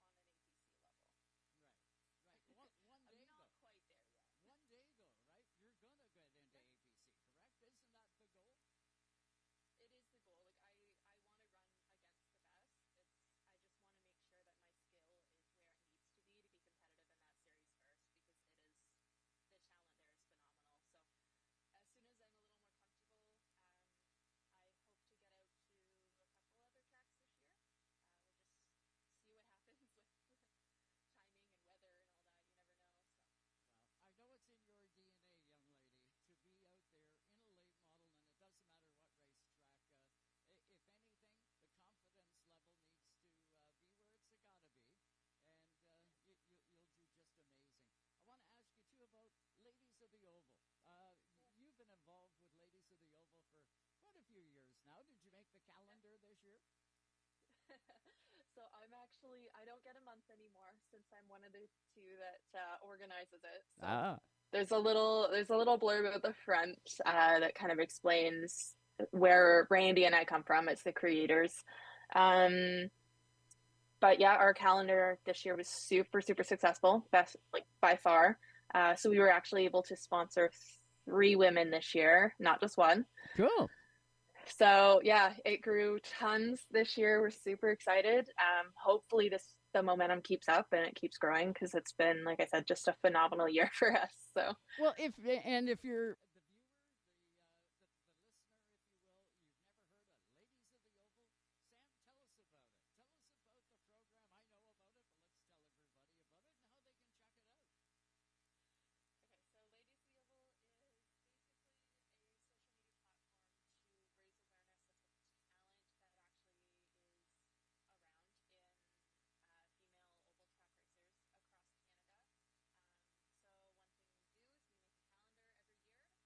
level. Right. One day, I'm not though. quite there yet. One day, though, right? You're going to get into APC, correct? Isn't that the goal? It is the goal. Like, I want to run against the best. I just want to make sure that my skill is where it needs to be competitive in that series first, because the talent there is phenomenal. So as soon as I'm a little more comfortable, I hope to get out to a couple other tracks this year. We'll just see what happens with timing and weather and all that. You never know. So. Well, I know it's in your DNA, young lady, to be out there in a late model, and it doesn't matter what racetrack. If anything, the confidence level needs to be where it's got to be, and you'll do just amazing. I want to ask you, too, about Ladies of the Oval. You've been involved with Ladies of the Oval for quite a few years now. Did you make the calendar this year? So I don't get a month anymore, since I'm one of the two that organizes it. So there's a little blurb at the front that kind of explains where Randy and I come from. It's the creators. But yeah, our calendar this year was super, super successful, best by far. So we were actually able to sponsor 3 women this year, not just one. Cool. So yeah, it grew tons this year. We're super excited. Hopefully the momentum keeps up and it keeps growing, because it's been, like I said, just a phenomenal year for us. So well, if you're the viewer, the listener, if you will, you've never heard of Ladies of the Oval, Sam, tell us about it. Tell us about the program. I know about it, but let's tell everybody about it and how they can check it out. Okay, so Ladies of the Oval is basically a social media platform to raise awareness of the talent that actually is around in female oval track racers across Canada. So one thing we do is we make a calendar every year,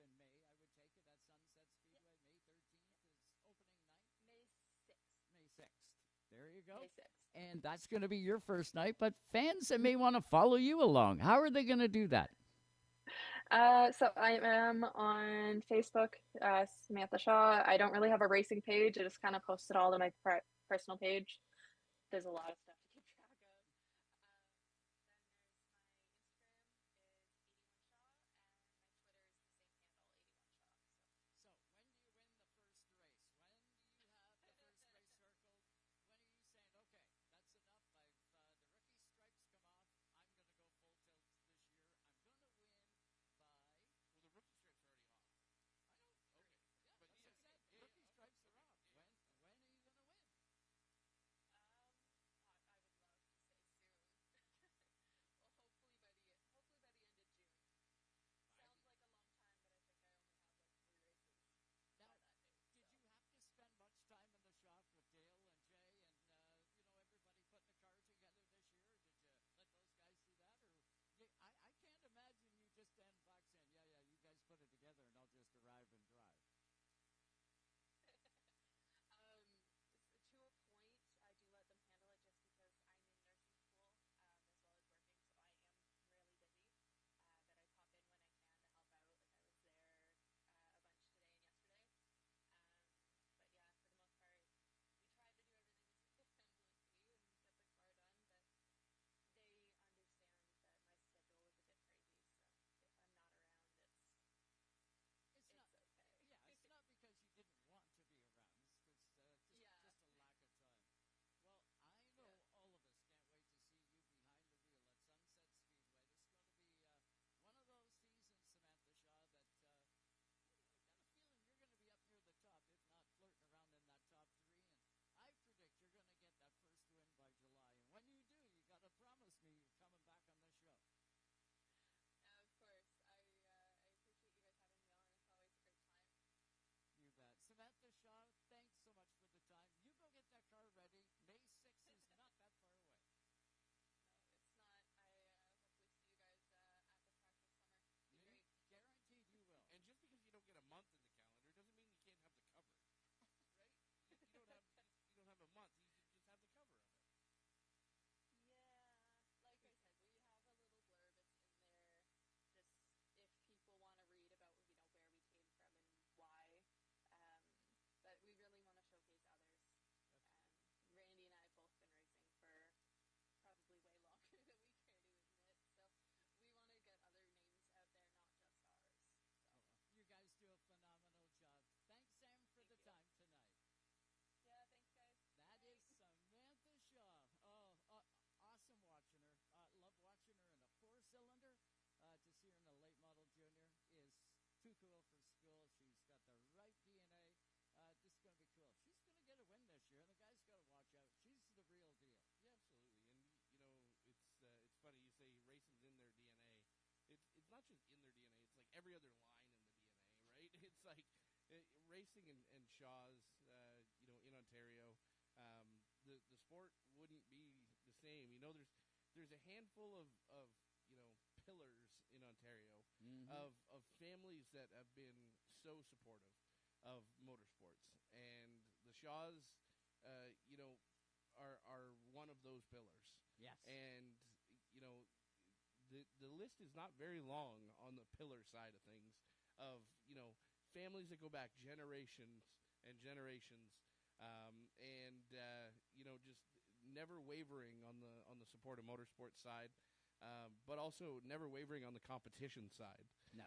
in May, I would take it, at Sunset Speedway. May 13th is opening night. May 6th. May 6th. There you go. May 6th. And that's going to be your first night, but fans that may want to follow you along, how are they going to do that? So I am on Facebook, Samantha Shaw. I don't really have a racing page. I just kind of post it all to my personal page. There's a lot of stuff to keep track of. Then there's my Instagram is 81 Shaw, and my Twitter is the same handle, 81 Shaw. So when do you win the first race? When do you have the first race circled? When are you saying, okay, that's enough. The rookie stripes come off. I'm going to go full tilt this year. I'm going to win by... Well, the rookie stripes are already off. I know. Okay. Yeah, but as I said, rookie stripes are off. When are you going to win? I would love to say soon. Well, hopefully by the end of June. Sounds like a long time, but I think I only have like 3 races Now, by that date. did you have to spend much time in the shop with Dale and Jay and everybody putting the car together this year? Or did you let those guys do that? Or I can't imagine you just stand back saying, yeah, you guys put it together and I'll just arrive and drive. To a point, I do let them handle it just because I'm in nursing school as well as working, so I am really busy. But I pop in when I can to help out. Like I was there a bunch today and yesterday. But yeah, for the most part, we try to do everything as efficiently and get the car done. But they understand that my schedule is a bit crazy, so if I'm not around, it's not okay. Yeah, it's not because you didn't want to be around. It's just a lack of time. Well, I know all of us can't wait to see you behind the wheel at Sunset Speedway. This is going to be one of those seasons, Samantha Shaw, that I got a feeling you're going to be up near the top, if not flirting around in that top 3. And I predict you're going to get that first win by July. And when you do, you got to promise me you're coming back on this show. Of course. I appreciate you guys having me on. It's always a great time. You bet. Samantha Shaw, thanks so much for the time. You go get that car ready. May 6th is not that far away. No, it's not. I hopefully see you guys at the track this summer. Be great. Guaranteed you will. And just because you don't get a month in the calendar doesn't mean you can't have the cover, right? You don't have a month. You can just have the cover of it. Yeah, like I said, we have a little blurb. It's in there. Just if people want to read about where we came from and why. But we really want to showcase others. Randy and I have both been racing for probably way longer than we care to admit. So we want to get other names out there, not just ours. So. You guys do a phenomenal job. Thanks, Sam, for the time tonight. Yeah, thanks, guys. That is Samantha Shaw. Oh, awesome watching her. Love watching her in a 4-cylinder. To see her in a late model junior is too cool for school. She's got the right DNA. This is going to be cool. She's going to get a win this year, and the guy's got to watch out. She's the real deal. Yeah, absolutely. And it's funny you say racing's in their DNA. It's not just in their DNA. It's like every other line in the DNA, right? It's like racing and Shaw's, in Ontario, the sport wouldn't be the same. There's a handful of pillars in Ontario of families that have been so supportive of motorsports, and the Shaws, are one of those pillars. Yes, and the list is not very long on the pillar side of things. Of families that go back generations and generations, just never wavering on the support of motorsports side. But also never wavering on the competition side. No.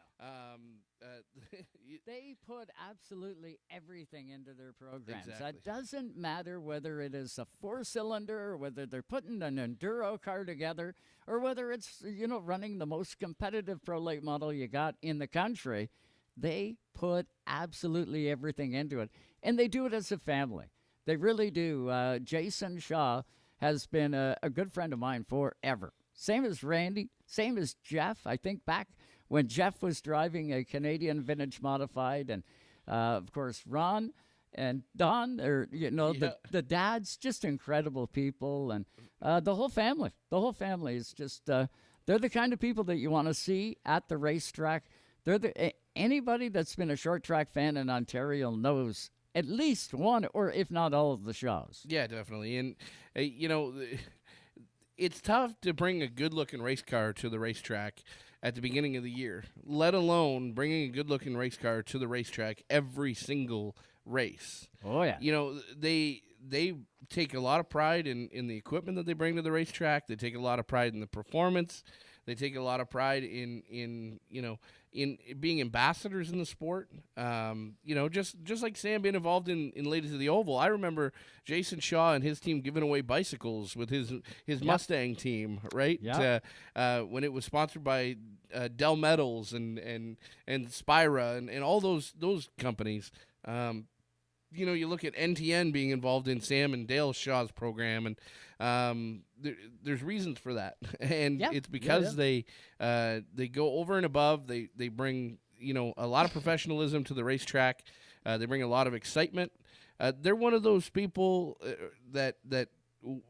They put absolutely everything into their programs. Exactly. It doesn't matter whether it is a 4-cylinder or whether they're putting an enduro car together or whether it's, running the most competitive pro late model you got in the country. They put absolutely everything into it. And they do it as a family. They really do. Jason Shaw has been a good friend of mine forever. Same as Randy, same as Jeff. I think back when Jeff was driving a Canadian Vintage Modified, and of course Ron and Don, the dads, just incredible people, and the whole family. The whole family is just they're the kind of people that you want to see at the racetrack. anybody that's been a short track fan in Ontario knows at least one or if not all of the Shaws. Yeah, definitely. And, it's tough to bring a good-looking race car to the racetrack at the beginning of the year, let alone bringing a good-looking race car to the racetrack every single race. Oh, yeah. They take a lot of pride in the equipment that they bring to the racetrack. They take a lot of pride in the performance. They take a lot of pride in being ambassadors in the sport. Just like Sam being involved in Ladies of the Oval. I remember Jason Shaw and his team giving away bicycles with his Mustang team, right? Yeah. When it was sponsored by Dell Metals and Spira and all those companies. You look at NTN being involved in Sam and Dale Shaw's program, and there's reasons for that, and it's because they go over and above. They bring a lot of professionalism to the racetrack. They bring a lot of excitement. They're one of those people that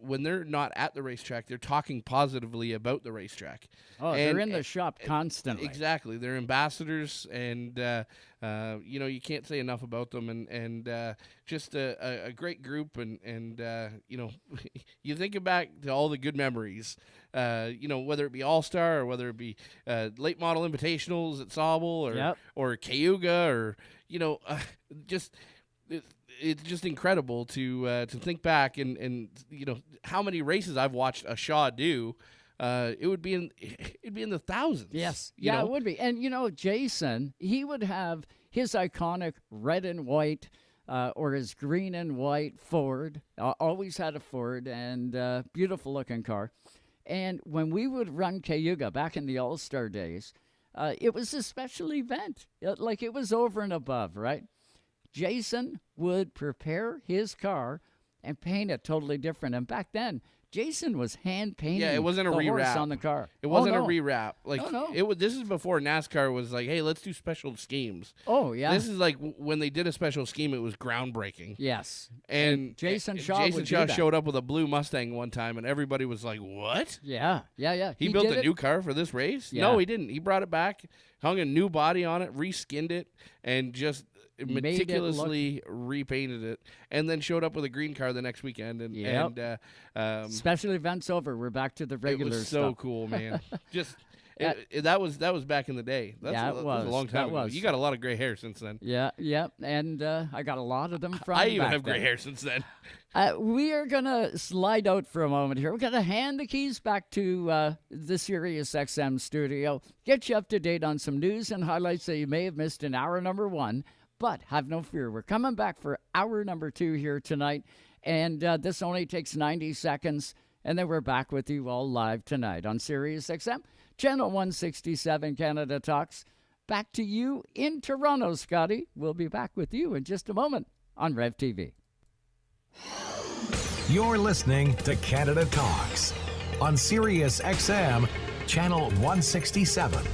when they're not at the racetrack, they're talking positively about the racetrack. Oh, they're in the shop constantly. Exactly. They're ambassadors, and, you can't say enough about them, and just a great group, and you think back to all the good memories, whether it be All-Star or whether it be late model invitationals at Sauble or Cayuga or, it's just incredible to think back and how many races I've watched a Shaw do. It'd be in the thousands. Yes, it would be. And Jason, he would have his iconic red and white or his green and white Ford. Always had a Ford, and beautiful looking car. And when we would run Cayuga back in the All-Star days, it was a special event. It was over and above, right? Jason would prepare his car and paint it totally different. And back then, Jason was hand painting. Yeah, it wasn't a rewrap on the car. It wasn't a rewrap. No. This is before NASCAR was like, hey, let's do special schemes. Oh yeah. This is like when they did a special scheme. It was groundbreaking. Yes. And Jason Shaw showed up with a blue Mustang one time, and everybody was like, what? Yeah. He built a new car for this race? Yeah. No, he didn't. He brought it back, hung a new body on it, reskinned it, and just meticulously repainted it, and then showed up with a green car the next weekend. And special events over. We're back to the regular stuff. It was so stuff. cool, man. That was back in the day. That was a long time ago. You got a lot of gray hair since then. Yeah, and I got a lot of them from. I even back have gray then. hair since then. We are gonna slide out for a moment here. We're gonna hand the keys back to the SiriusXM studio. Get you up to date on some news and highlights that you may have missed in hour number 1. But have no fear, we're coming back for hour number 2 here tonight, and this only takes 90 seconds, and then we're back with you all live tonight on SiriusXM, Channel 167, Canada Talks. Back to you in Toronto, Scotty. We'll be back with you in just a moment on RevTV. You're listening to Canada Talks on SiriusXM, Channel 167.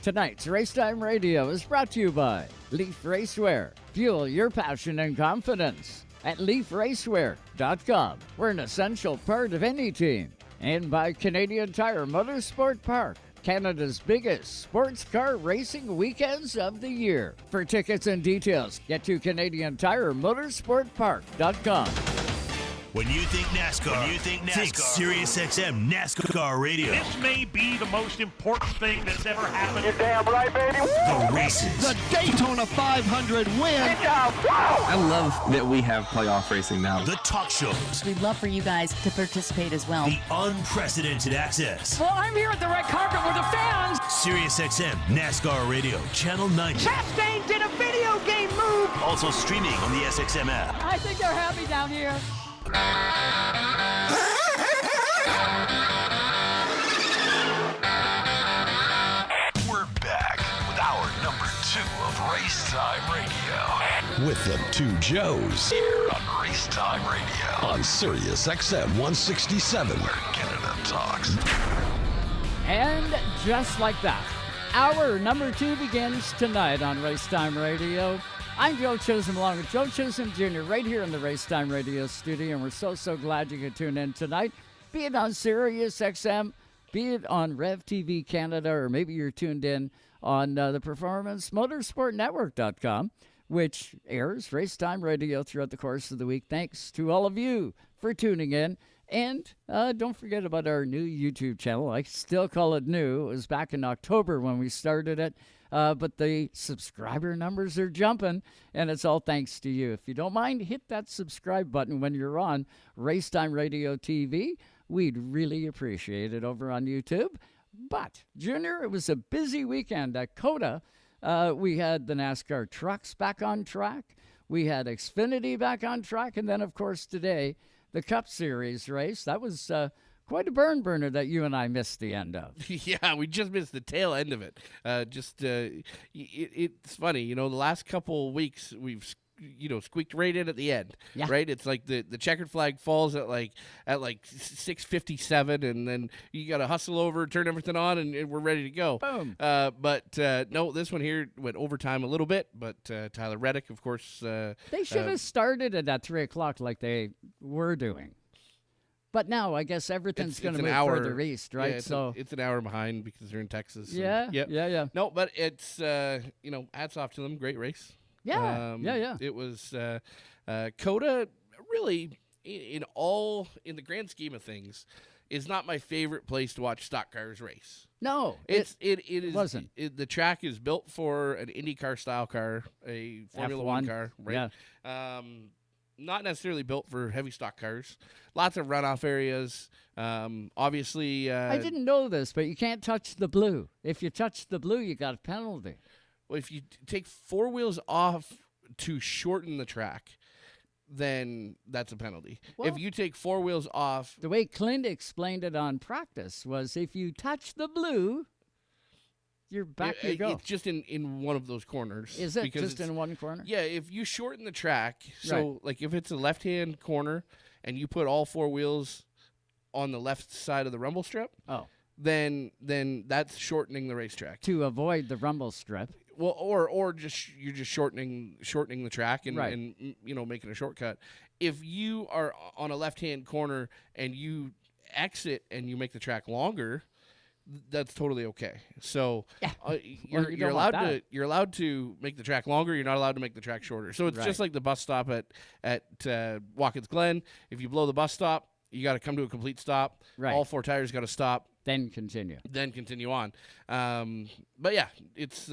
Tonight's Racetime Radio is brought to you by Leaf Racewear. Fuel your passion and confidence at leafracewear.com. We're an essential part of any team. And by Canadian Tire Motorsport Park, Canada's biggest sports car racing weekends of the year. For tickets and details, get to CanadianTireMotorsportPark.com. When you think NASCAR, think SiriusXM NASCAR Radio. This may be the most important thing that's ever happened. You're damn right, baby. The races. The Daytona 500 win. Good job. I love that we have playoff racing now. The talk shows. We'd love for you guys to participate as well. The unprecedented access. Well, I'm here at the red carpet with the fans. SiriusXM NASCAR Radio, Channel 90. Chastain did a video game move. Also streaming on the SXM app. I think they're happy down here. We're back with hour number 2 of Race Time Radio. With the two Joes here on Race Time Radio on SiriusXM 167, where Canada talks. And just like that, hour number 2 begins tonight on Racetime Radio. I'm Joe Chisholm, along with Joe Chisholm Jr., right here in the Racetime Radio studio, and we're so glad you could tune in tonight, be it on SiriusXM, be it on RevTV Canada, or maybe you're tuned in on the Performance Motorsport Network.com, which airs Race Time Radio throughout the course of the week. Thanks to all of you for tuning in. And don't forget about our new YouTube channel. I still call it new. It was back in October when we started it. But the subscriber numbers are jumping, and it's all thanks to you. If you don't mind, hit that subscribe button when you're on RaceTime Radio TV. We'd really appreciate it over on YouTube. But, Junior, it was a busy weekend at COTA. We had the NASCAR trucks back on track. We had Xfinity back on track. And then, of course, today, the Cup Series race. That was quite a burner that you and I missed the end of. Yeah, we just missed the tail end of it. It's funny, the last couple weeks we've squeaked right in at the end. Yeah. Right? It's like the checkered flag falls at 6:57, and then you got to hustle over, turn everything on, and we're ready to go. Boom. But no, this one here went overtime a little bit, but Tyler Reddick, of course. They should have started it at 3 o'clock like they were doing. But now I guess everything's going to move further east, right? Yeah, it's an hour behind because they're in Texas. Yeah, yeah. No, but it's, hats off to them. Great race. Yeah, yeah. It was COTA really, in the grand scheme of things, is not my favorite place to watch stock cars race. No, it wasn't. The track is built for an IndyCar style car, a Formula One car, right? Yeah. Not necessarily built for heavy stock cars. Lots of runoff areas. Obviously, I didn't know this, but you can't touch the blue. If you touch the blue, you got a penalty. Well, if you take four wheels off to shorten the track, then that's a penalty. Well, if you take four wheels off, the way Clint explained it on practice was if you touch the blue, you're back. You go. It's just in one of those corners. Is it just in one corner? Yeah. If you shorten the track, so like if it's a left-hand corner and you put all four wheels on the left side of the rumble strip, then that's shortening the racetrack to avoid the rumble strip. Well, or just you're just shortening the track and making a shortcut. If you are on a left-hand corner and you exit and you make the track longer, that's totally okay. So you're allowed to make the track longer. You're not allowed to make the track shorter. So it's just like the bus stop at Watkins Glen. If you blow the bus stop, you got to come to a complete stop. Right. All four tires got to stop. Then continue. On. But yeah, it's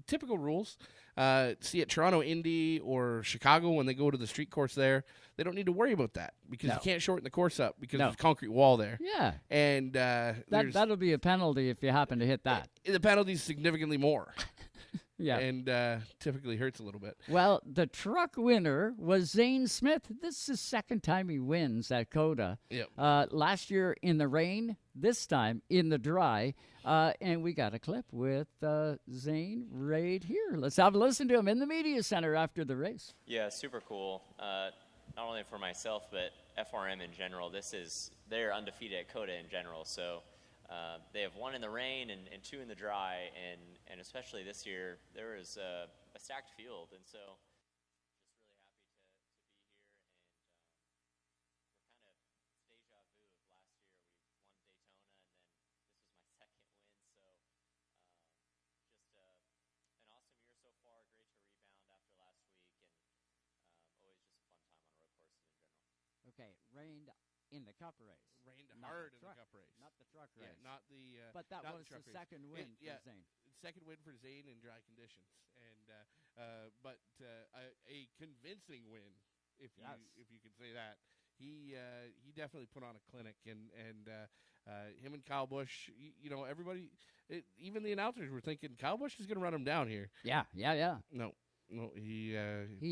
typical rules. See at Toronto, Indy, or Chicago when they go to the street course there, they don't need to worry about that because you can't shorten the course up because there's a concrete wall there. Yeah. And that'll be a penalty if you happen to hit that. The penalty's significantly more. Yeah. And typically hurts a little bit. Well, the truck winner was Zane Smith. This is the second time he wins at COTA. Yep. Last year in the rain, this time in the dry. And we got a clip with Zane right here. Let's have a listen to him in the media center after the race. Yeah, super cool. Not only for myself, but FRM in general. They're undefeated at COTA in general. So they have one in the rain and two in the dry. And especially this year, there was a stacked field. And so just really happy to be here. And we're kind of deja vu of last year. We won Daytona, and then this was my second win. So just an awesome year so far. Great to rebound after last week, and always just a fun time on road courses in general. Okay, it rained in the Cup race. Rained hard in the Cup race. Not the truck race. Yeah, not the. But that was the second win for Zane. Second win for Zane in dry conditions, and but a convincing win, if you could say that. He definitely put on a clinic, and him and Kyle Busch, everybody, even the announcers were thinking Kyle Busch is going to run him down here. Yeah. No, he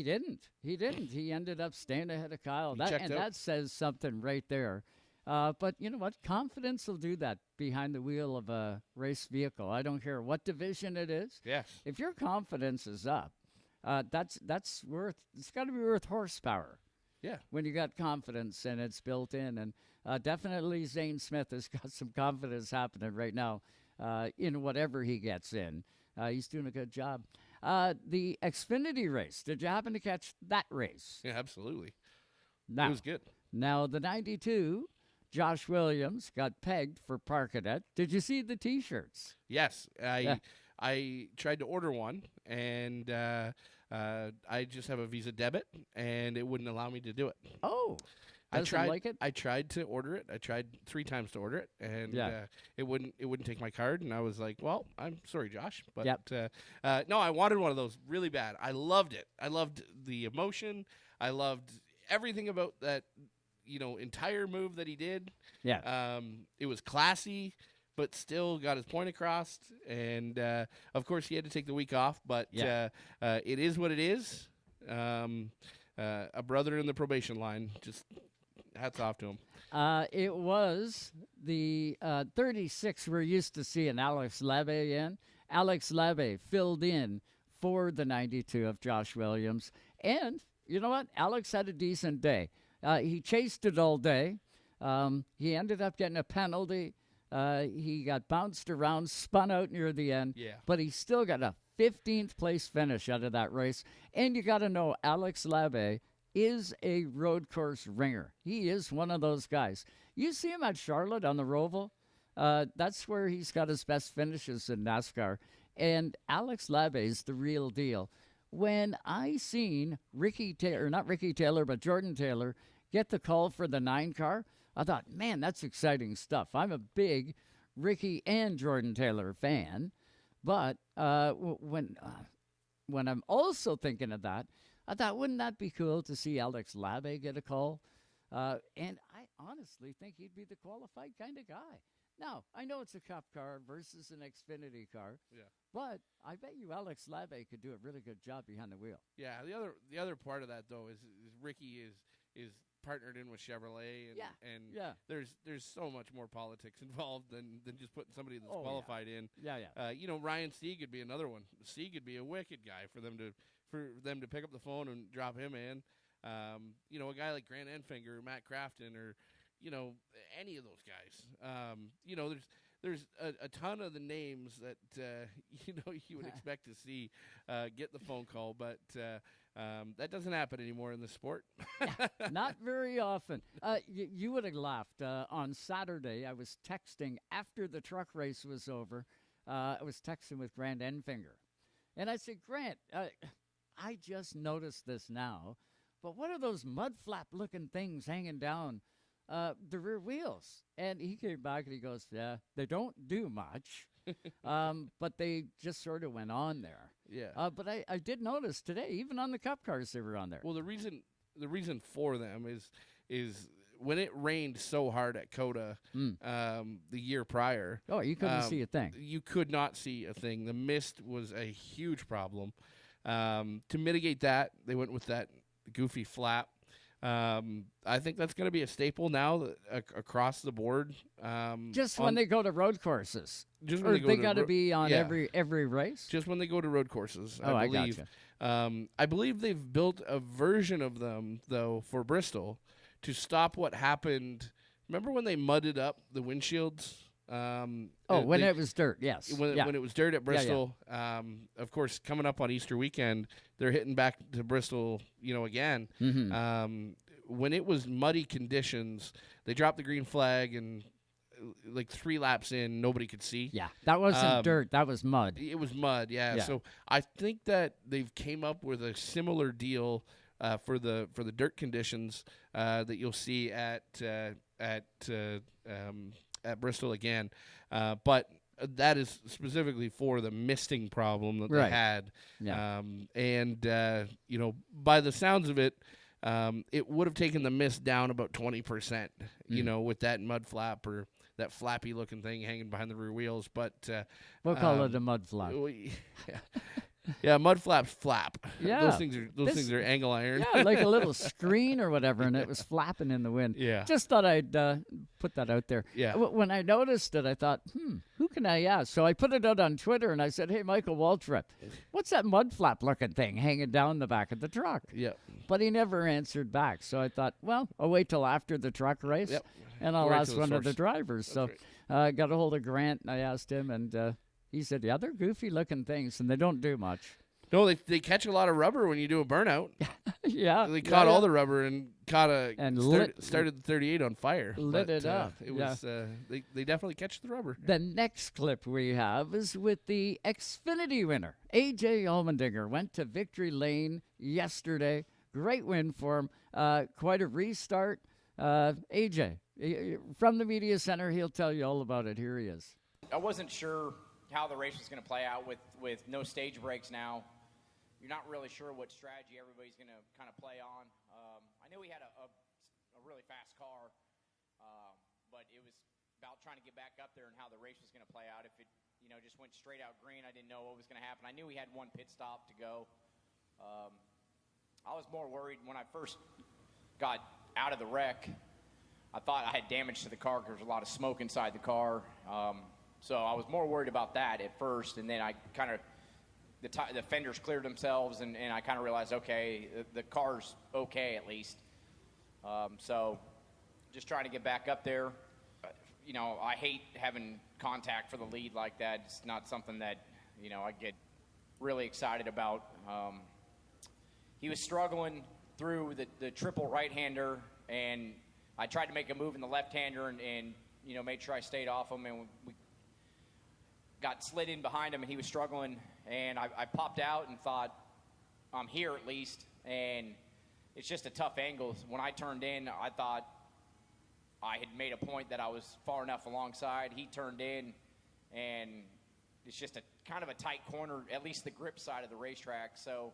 didn't. He ended up staying ahead of Kyle. That says something right there. But you know what? Confidence will do that behind the wheel of a race vehicle. I don't care what division it is. Yes. If your confidence is up, that's worth. It's got to be worth horsepower. Yeah. When you got confidence and it's built in, and definitely Zane Smith has got some confidence happening right now in whatever he gets in. He's doing a good job. The Xfinity race. Did you happen to catch that race? Yeah, absolutely. Now, it was good. Now the 92. Josh Williams got pegged for parking it. Did you see the T-shirts? Yes, I I tried to order one, and I just have a Visa debit, and it wouldn't allow me to do it. Oh. I tried. Like it? I tried to order it. I tried 3 times to order it, and it wouldn't take my card. And I was like, "Well, I'm sorry, Josh, but no, I wanted one of those really bad. I loved it. I loved the emotion. I loved everything about that, entire move that he did. Yeah. It was classy, but still got his point across. And of course, he had to take the week off. But it is what it is. A brother in the probation line. Just hats off to him. It was the 36 we're used to seeing Alex Labbe in. Alex Labbe filled in for the 92 of Josh Williams. And you know what? Alex had a decent day. He chased it all day. He ended up getting a penalty. He got bounced around, spun out near the end. Yeah. But he still got a 15th place finish out of that race. And you got to know Alex Labbe is a road course ringer. He is one of those guys. You see him at Charlotte on the Roval. That's where he's got his best finishes in NASCAR. And Alex Labbe is the real deal. When I seen Jordan Taylor get the call for the 9 car, I thought, man, that's exciting stuff. I'm a big Ricky and Jordan Taylor fan. But when I'm also thinking of that, I thought, wouldn't that be cool to see Alex Labbe get a call? And I honestly think he'd be the qualified kind of guy. Now, I know it's a Cup car versus an Xfinity car, but I bet you Alex Labbe could do a really good job behind the wheel. Yeah, the other part of that, though, is Ricky is partnered in with Chevrolet, and there's so much more politics involved than just putting somebody that's qualified in. Ryan Sieg could be another one. Sieg could be a wicked guy for them to pick up the phone and drop him in. A guy like Grant Enfinger or Matt Crafton or any of those guys. There's a ton of the names that you would expect to see get the phone call, but that doesn't happen anymore in the sport. Not very often. You would have laughed. On Saturday, I was texting after the truck race was over. I was texting with Grant Enfinger, and I said, Grant, I just noticed this now, but what are those mud flap looking things hanging down the rear wheels? And he came back and he goes, yeah, they don't do much, but they just sort of went on there. Yeah. But I did notice today, even on the Cup cars, they were on there. Well, the reason for them is when it rained so hard at COTA the year prior. Oh, you couldn't see a thing. You could not see a thing. The mist was a huge problem. To mitigate that, they went with that goofy flap. I think that's going to be a staple now across the board. Just when they go to road courses, or they got to be on every race. Just when they go to road courses, I believe. I believe they've built a version of them though for Bristol to stop what happened. Remember when they mudded up the windshields? When it was dirt, yes. When it was dirt at Bristol, of course, coming up on Easter weekend, they're hitting back to Bristol, again. Mm-hmm. When it was muddy conditions, they dropped the green flag, and like 3 laps in, nobody could see. Yeah, that wasn't dirt, that was mud. It was mud, yeah. So I think that they've came up with a similar deal for the dirt conditions that you'll see at Bristol again, but that is specifically for the misting problem that they had. Yeah. By the sounds of it, it would have taken the mist down about 20%, with that mud flap or that flappy looking thing hanging behind the rear wheels. But we'll call it a mud flap. Yeah, mud flaps flap. Yeah, those things are angle iron. Yeah, like a little screen or whatever, and it was flapping in the wind. Yeah, just thought I'd put that out there. Yeah, when I noticed it, I thought, who can I ask? So I put it out on Twitter, and I said, "Hey, Michael Waltrip, what's that mud flap looking thing hanging down the back of the truck?" Yeah, but he never answered back. So I thought, well, I'll wait till after the truck race, and I'll ask one of the drivers. So I got a hold of Grant, and I asked him, and he said, yeah, they're goofy-looking things, and they don't do much. No, they catch a lot of rubber when you do a burnout. Yeah. They caught all the rubber and started the 38 on fire. Lit it up. It was they definitely catch the rubber. The next clip we have is with the Xfinity winner. A.J. Allmendinger went to victory lane yesterday. Great win for him. Quite a restart. A.J., from the media center, he'll tell you all about it. Here he is. I wasn't sure how the race was going to play out with no stage breaks now. You're not really sure what strategy everybody's going to kind of play on. I knew we had a really fast car, but it was about trying to get back up there and how the race was going to play out. If it just went straight out green, I didn't know what was going to happen. I knew we had one pit stop to go. I was more worried when I first got out of the wreck. I thought I had damage to the car because there was a lot of smoke inside the car. So I was more worried about that at first, and then I kind of the fenders cleared themselves, and I kind of realized, okay, the car's okay at least. So just trying to get back up there. I hate having contact for the lead like that. It's not something that, I get really excited about. He was struggling through the triple right-hander, and I tried to make a move in the left-hander and made sure I stayed off him, and we got slid in behind him, and he was struggling, and I popped out and thought, I'm here at least, and it's just a tough angle. When I turned in, I thought I had made a point that I was far enough alongside. He turned in, and it's just a kind of a tight corner, at least the grip side of the racetrack. So,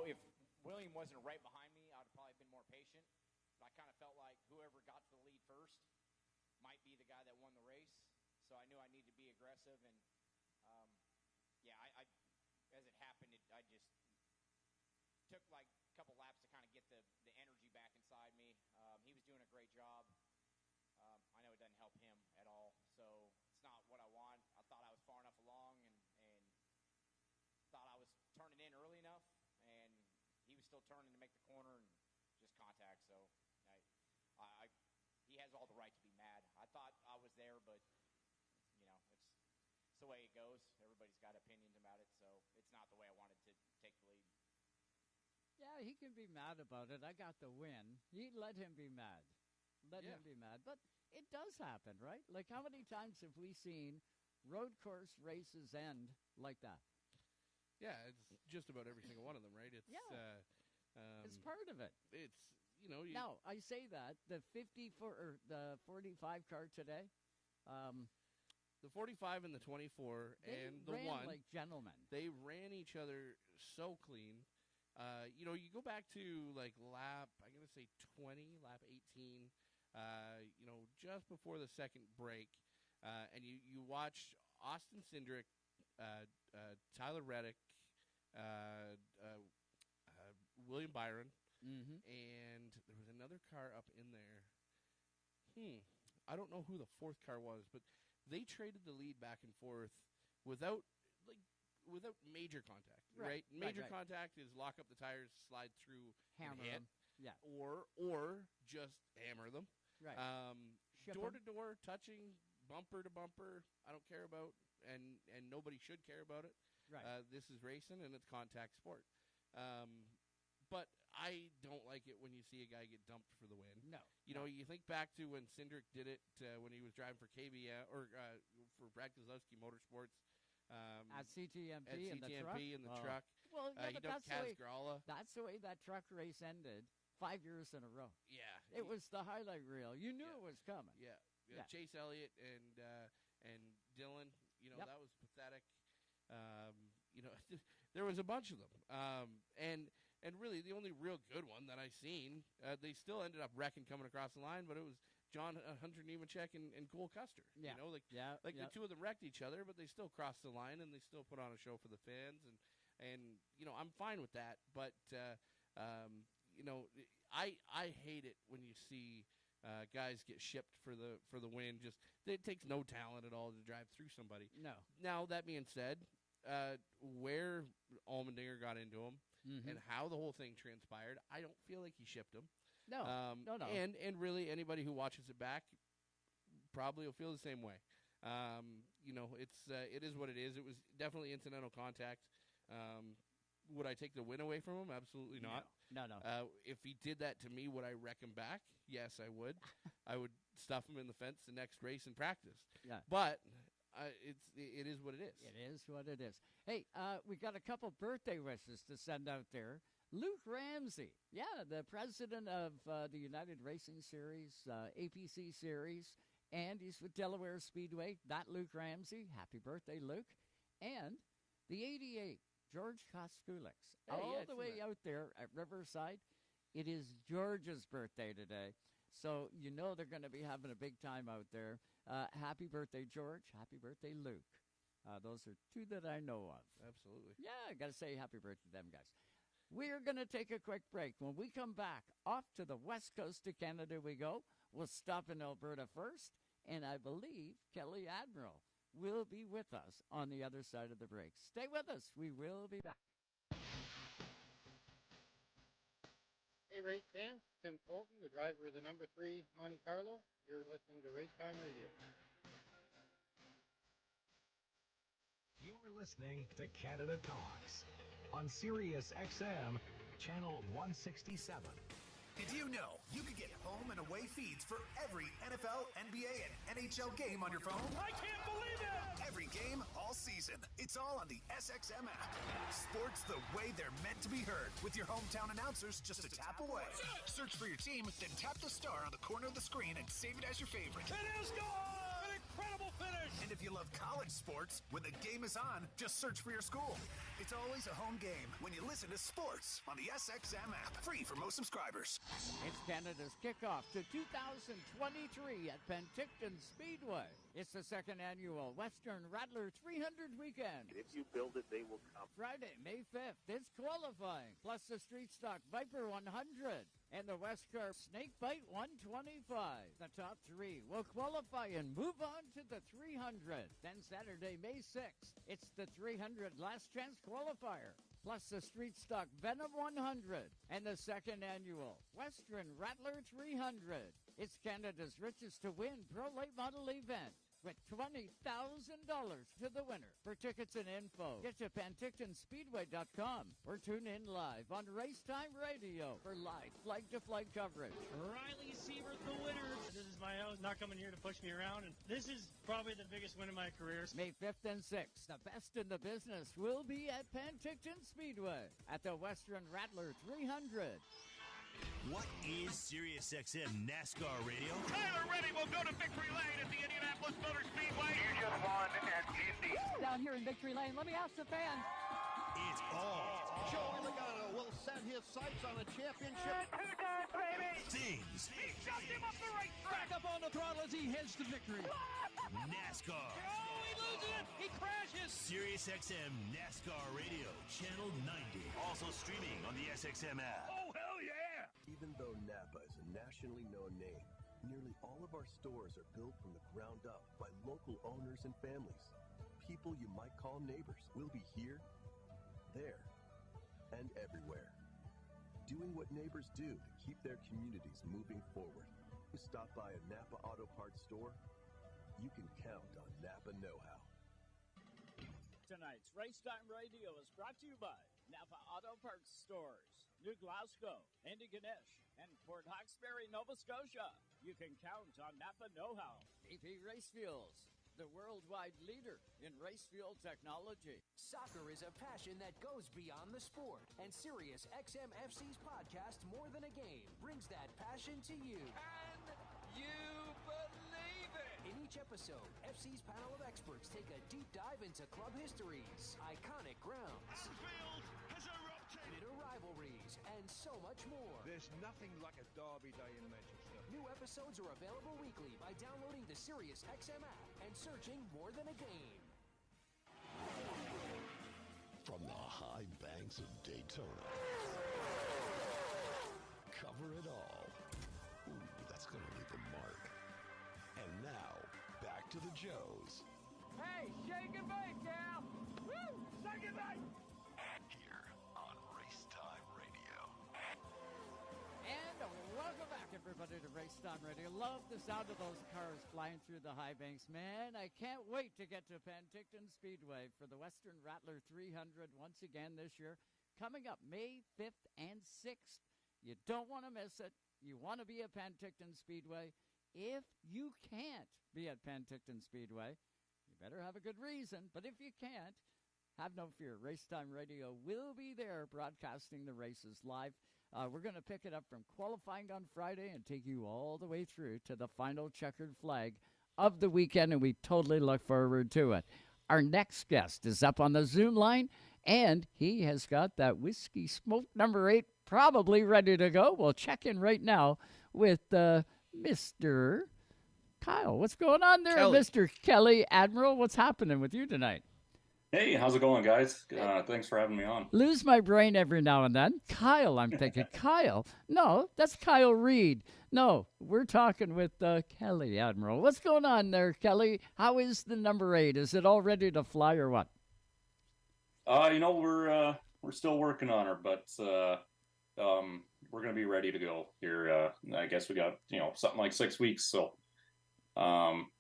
if William wasn't right behind me, I would have probably been more patient. But I kind of felt like whoever got to the lead first might be the guy that won the race. So I knew I needed to be aggressive. And, I as it happened, I just took like a couple laps to kind of get the energy back inside me. He was doing a great job. I know it doesn't help him at all. So it's not what I want. I thought I was far enough along and thought I was turning in early enough. And he was still turning to make the corner and just contact. So he has all the right to be mad. I thought I was there, but it's the way it goes. Everybody's got opinions about it, so it's not the way I wanted to take the lead. Yeah, he can be mad about it. I got the win. Let him be mad. Let him be mad. But it does happen, right? Like, how many times have we seen road course races end like that? Yeah, it's just about every single one of them, right? It's it's part of it. It's now I say that the 54 or the 45 car today, the 45 and the 24 and the ran one like gentlemen. They ran each other so clean. You go back to like lap 20, lap 18. Just before the second break, and you watch Austin Cindric, Tyler Reddick, William Byron, and there was another car up in there. I don't know who the fourth car was, but they traded the lead back and forth without major contact, right? Major contact is lock up the tires, slide through, hammer and hit, them, or just hammer them, right? Door to door, touching, bumper to bumper. I don't care about, and nobody should care about it. Right. This is racing and it's contact sport. But I don't like it when you see a guy get dumped for the win. No. You think back to when Cindric did it when he was driving for KBM or for Brad Keselowski Motorsports. At CTMP in the truck. Well, he dumped Kaz Gralla. That's the way that truck race ended 5 years in a row. Yeah. It was the highlight reel. You knew it was coming. Yeah. Chase Elliott and Dylan, that was pathetic. There was a bunch of them. And really, the only real good one that I seen, they still ended up wrecking coming across the line, but it was John Hunter Nemechek and Cole Custer. Yeah. The two of them wrecked each other, but they still crossed the line and they still put on a show for the fans. And I'm fine with that. But I hate it when you see guys get shipped for the win. Just it takes no talent at all to drive through somebody. No. Now that being said, where Allmendinger got into him and how the whole thing transpired, I don't feel like he shipped him. No, no. And really, anybody who watches it back probably will feel the same way. it is what it is. It was definitely incidental contact. Would I take the win away from him? Absolutely not. No. If he did that to me, would I wreck him back? Yes, I would. I would stuff him in the fence the next race and practice. Yeah. But it is what it is. It is what it is. Hey, we got a couple birthday wishes to send out there. Luke Ramsey, the president of the United Racing Series, APC Series, and he's with Delaware Speedway. That Luke Ramsey. Happy birthday, Luke. And the 88, George Koskulix, all the way out there at Riverside. It is George's birthday today, so you know they're going to be having a big time out there. Happy birthday, George. Happy birthday, Luke. Those are two that I know of. Absolutely. Yeah, I got to say happy birthday to them guys. We're going to take a quick break. When we come back, off to the west coast of Canada we go. We'll stop in Alberta first, and I believe Kelly Admiral will be with us on the other side of the break. Stay with us. We will be back. Hey, race fans. Tim Colton, the driver of the number 3 Monte Carlo. You're listening to Race Time Radio. You're listening to Canada Talks on SiriusXM, channel 167. Did you know you could get home and away feeds for every NFL, NBA, and NHL game on your phone? I can't believe it! Every game, all season. It's all on the SXM app. Sports the way they're meant to be heard, with your hometown announcers just a tap away. Search for your team, then tap the star on the corner of the screen and save it as your favorite. It is gone! An incredible finish! And if you love college sports, when the game is on, just search for your school. It's always a home game when you listen to sports on the SXM app. Free for most subscribers. It's Canada's kickoff to 2023 at Penticton Speedway. It's the second annual Western Rattler 300 weekend. If you build it, they will come. Friday, May 5th, it's qualifying, plus the Street Stock Viper 100 and the WESCAR Snakebite 125. The top 3 will qualify and move on to the 300. Then Saturday, May 6th, it's the 300 Last Chance Qualifier, plus the Street Stock Venom 100 and the second annual Western Rattler 300. It's Canada's richest to win pro late model event, with $20,000 to the winner. For tickets and info, get to PentictonSpeedway.com or tune in live on RaceTime Radio for live flag-to-flag coverage. Riley Siebert, the winner. This is my own, not coming here to push me around, and this is probably the biggest win of my career. May 5th and 6th, the best in the business will be at Penticton Speedway at the Western Rattler 300. What is SiriusXM NASCAR Radio? Tyler Reddy will go to victory lane at the Indianapolis Motor Speedway. You just won at Indy. Down here in Victory Lane, let me ask the fans. It's all Joe Logano will set his sights on a championship. 2 times, baby. things. He shoved him up the right track. Back up on the throttle as he heads to victory. NASCAR. Oh, he loses it. He crashes. SiriusXM NASCAR Radio, Channel 90. Also streaming on the SXM app. Oh, hell yeah. Even though Napa is a nationally known name, nearly all of our stores are built from the ground up by local owners and families. People you might call neighbors will be here, there, and everywhere. Doing what neighbors do to keep their communities moving forward. You stop by a Napa Auto Parts store, you can count on Napa know-how. Tonight's Racetime Radio is brought to you by Napa Auto Parts Stores, New Glasgow, Antigonish, and Port Hawkesbury, Nova Scotia. You can count on Napa know-how. BP Race Fuels, the worldwide leader in race fuel technology. Soccer is a passion that goes beyond the sport, and SiriusXM FC's podcast, More Than a Game, brings that passion to you. And you believe it! In each episode, FC's panel of experts take a deep dive into club histories, iconic grounds, Anfield has erupted! bitter rivalries, and so much more. There's nothing like a derby day in Manchester. New episodes are available weekly by downloading the SiriusXM app and searching More Than a Game. From the high banks of Daytona, cover it all. Ooh, that's going to leave a mark. And now, back to the Joes. Hey, shake and bake, gal. Woo, shake and bake. Here on RaceTime Radio. And welcome back, everybody. everybody, to Race Time Radio. Love the sound of those cars flying through the high banks. Man, I can't wait to get to Penticton Speedway for the Western Rattler 300 once again this year. Coming up May 5th and 6th. You don't want to miss it. You want to be at Penticton Speedway. If you can't be at Penticton Speedway, you better have a good reason. But if you can't, have no fear. Race Time Radio will be there broadcasting the races live. We're going to pick it up from qualifying on Friday and take you all the way through to the final checkered flag of the weekend, and we totally look forward to it. Our next guest is up on the Zoom line, and he has got that whiskey smoke number 8 probably ready to go. We'll check in right now with Mr. Kyle. What's going on there, Kelly. Mr. Kelly Admiral? What's happening with you tonight? Hey, how's it going, guys? Thanks for having me on. Lose my brain every now and then. Kyle, I'm thinking. Kyle? No, that's Kyle Reed. No, we're talking with Kelly Admiral. What's going on there, Kelly? How is the number 8? Is it all ready to fly or what? We're still working on her, but we're going to be ready to go here. I guess we got, something like 6 weeks. So,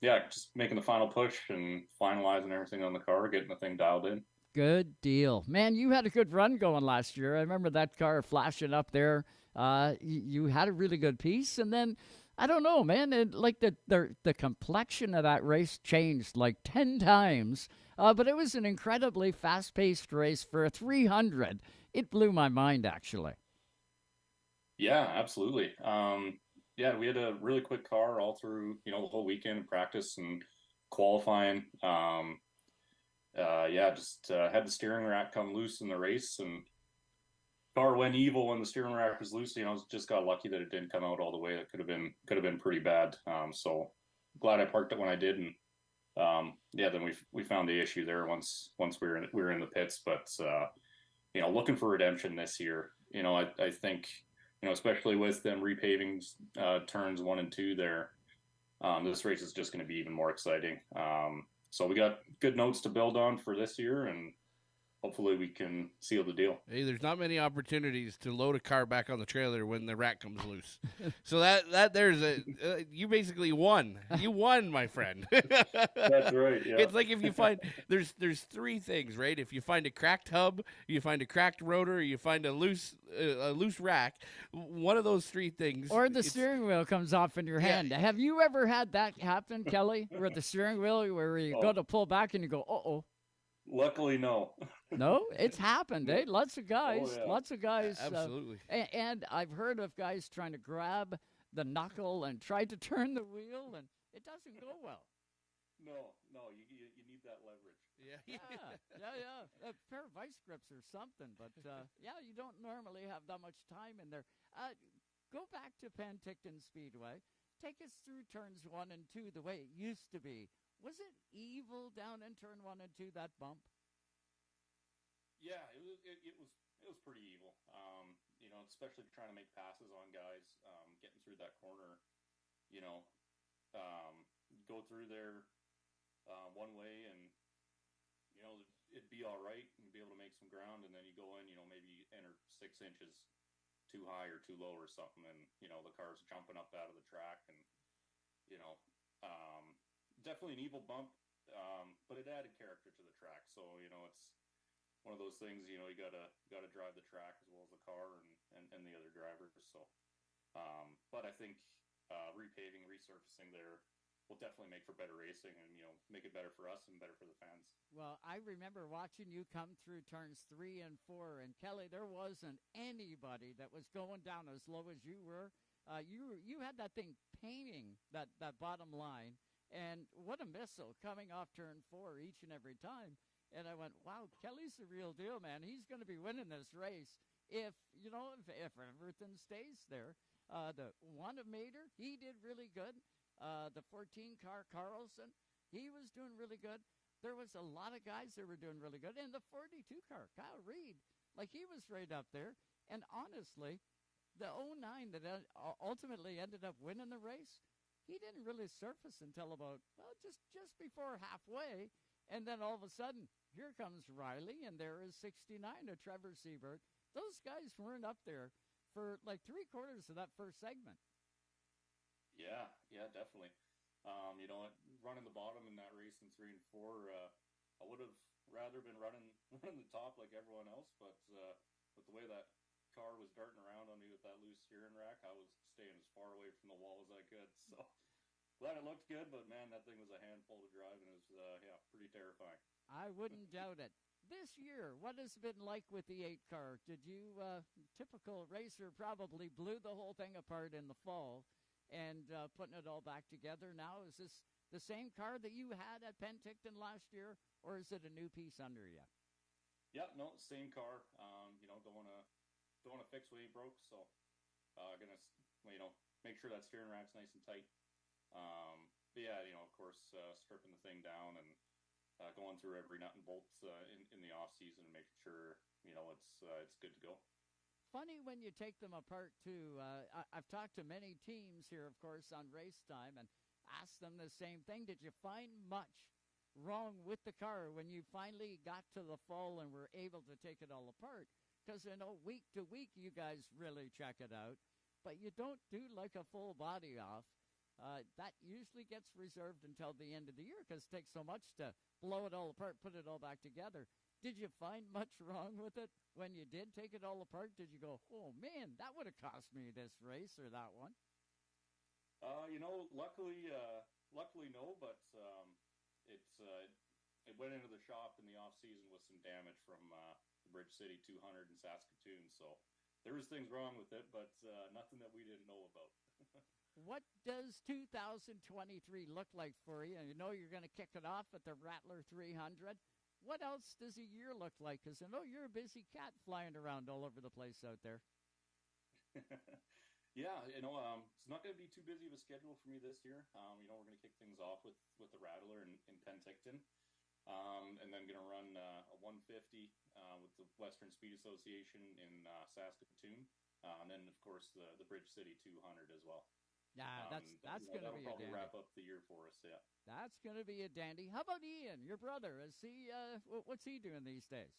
just making the final push and finalizing everything on the car, getting the thing dialed in. Good deal. Man, you had a good run going last year. I remember that car flashing up there. You had a really good piece. And then, I don't know, man, the complexion of that race changed like 10 times. But it was an incredibly fast-paced race for a 300. It blew my mind, actually. Yeah, absolutely. We had a really quick car all through, the whole weekend of practice and qualifying. Had the steering rack come loose in the race, and car went evil when the steering rack was loose. Just got lucky that it didn't come out all the way. It could have been pretty bad. So glad I parked it when I did, and then we found the issue there once we were in the pits. But looking for redemption this year. I think. Especially with them repaving turns 1 and 2 there, this race is just going to be even more exciting. So we got good notes to build on for this year, and hopefully we can seal the deal. Hey, there's not many opportunities to load a car back on the trailer when the rack comes loose. So that there's you basically won. You won, my friend. That's right. Yeah. It's like if you find there's 3 things, right? If you find a cracked hub, you find a cracked rotor, you find a loose rack. One of those 3 things, or the steering wheel comes off in your hand. Have you ever had that happen, Kelly? Where the steering wheel, where you go to pull back and you go, uh-oh. Luckily, no. No, it's happened, eh? Lots of guys. Absolutely. And I've heard of guys trying to grab the knuckle and try to turn the wheel, and it doesn't go well. No, you need that leverage. Yeah. A pair of vice grips or something, but you don't normally have that much time in there. Go back to Penticton Speedway. Take us through turns 1 and 2 the way it used to be. Was it evil down in turn 1 and 2, that bump? Yeah, it was pretty evil. Especially trying to make passes on guys, getting through that corner. Go through there one way, and it'd be all right, and be able to make some ground, and then you go in, maybe enter 6 inches too high or too low or something, and the car's jumping up out of the track, and definitely an evil bump, but it added character to the track. So it's one of those things. You gotta drive the track as well as the car and the other drivers. So, but I think repaving, resurfacing there will definitely make for better racing, and make it better for us and better for the fans. Well, I remember watching you come through turns 3 and 4, and Kelly, there wasn't anybody that was going down as low as you were. You had that thing painting that bottom line. And what a missile coming off turn 4 each and every time. And I went, wow, Kelly's the real deal, man. He's going to be winning this race if everything stays there. The one of Mater, he did really good. The 14 car Carlson, he was doing really good. There was a lot of guys that were doing really good. And the 42 car, Kyle Reed, he was right up there. And honestly, the 09 that ultimately ended up winning the race, he didn't really surface until about, just before halfway. And then all of a sudden, here comes Riley, and there is 69 to Trevor Siebert. Those guys weren't up there for like 3/4 of that first segment. Yeah, definitely. Running the bottom in that race in 3 and 4, I would have rather been running the top like everyone else, but with the way that car was darting around on me with that loose steering rack, I was staying as far away from the wall as I could. So glad it looked good, but man, that thing was a handful to drive, and it was pretty terrifying. I wouldn't doubt it. This year, what has it been like with the 8 car? Did you, typical racer, probably blew the whole thing apart in the fall and putting it all back together now? Is this the same car that you had at Penticton last year, or is it a new piece under you? Yeah, no, same car. Don't want to fix what he broke, so gonna make sure that steering rack's nice and tight. But yeah, of course, stripping the thing down and going through every nut and bolt in the off season and making sure it's good to go. Funny when you take them apart too. I've talked to many teams here, of course, on Race Time, and asked them the same thing. Did you find much wrong with the car when you finally got to the fall and were able to take it all apart? Because week to week you guys really check it out, but you don't do like a full body off. That usually gets reserved until the end of the year because it takes so much to blow it all apart, put it all back together. Did you find much wrong with it when you did take it all apart? Did you go, oh, man, that would have cost me this race or that one? Luckily no, but it went into the shop in the off season with some damage from the Bridge City 200 in Saskatoon. So there was things wrong with it, but nothing that we didn't know about. What does 2023 look like for you? You know you're going to kick it off at the Rattler 300. What else does a year look like? Because I know you're a busy cat flying around all over the place out there. Yeah, it's not going to be too busy of a schedule for me this year. We're going to kick things off with the Rattler in Penticton, and then going to run a 150 with the Western Speed Association in Saskatoon, and then, of course, the Bridge City 200 as well. Yeah, that's going to be a probably dandy. wrap up the year for us, yeah. That's going to be a dandy. How about Ian, your brother? Is he? What's he doing these days?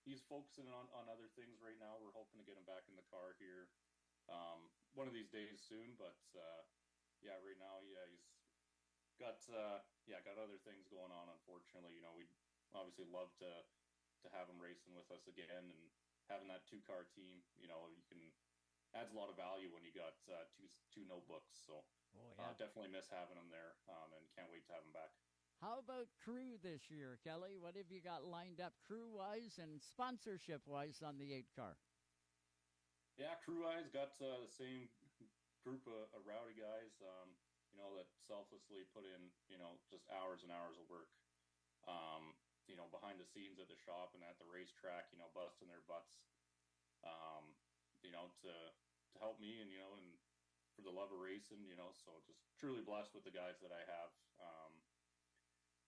He's focusing on other things right now. We're hoping to get him back in the car here one of these days soon. But right now, he's got other things going on. Unfortunately, we'd obviously love to have him racing with us again, and having that 2-car team, adds a lot of value when you got two notebooks. So definitely miss having him there, and can't wait to have him back. How about crew this year, Kelly? What have you got lined up crew-wise and sponsorship-wise on the 8-car? Yeah, crew-wise, got the same group of rowdy guys, that selflessly put in, just hours and hours of work, behind the scenes at the shop and at the racetrack, busting their butts, to help me and for the love of racing, so just truly blessed with the guys that I have.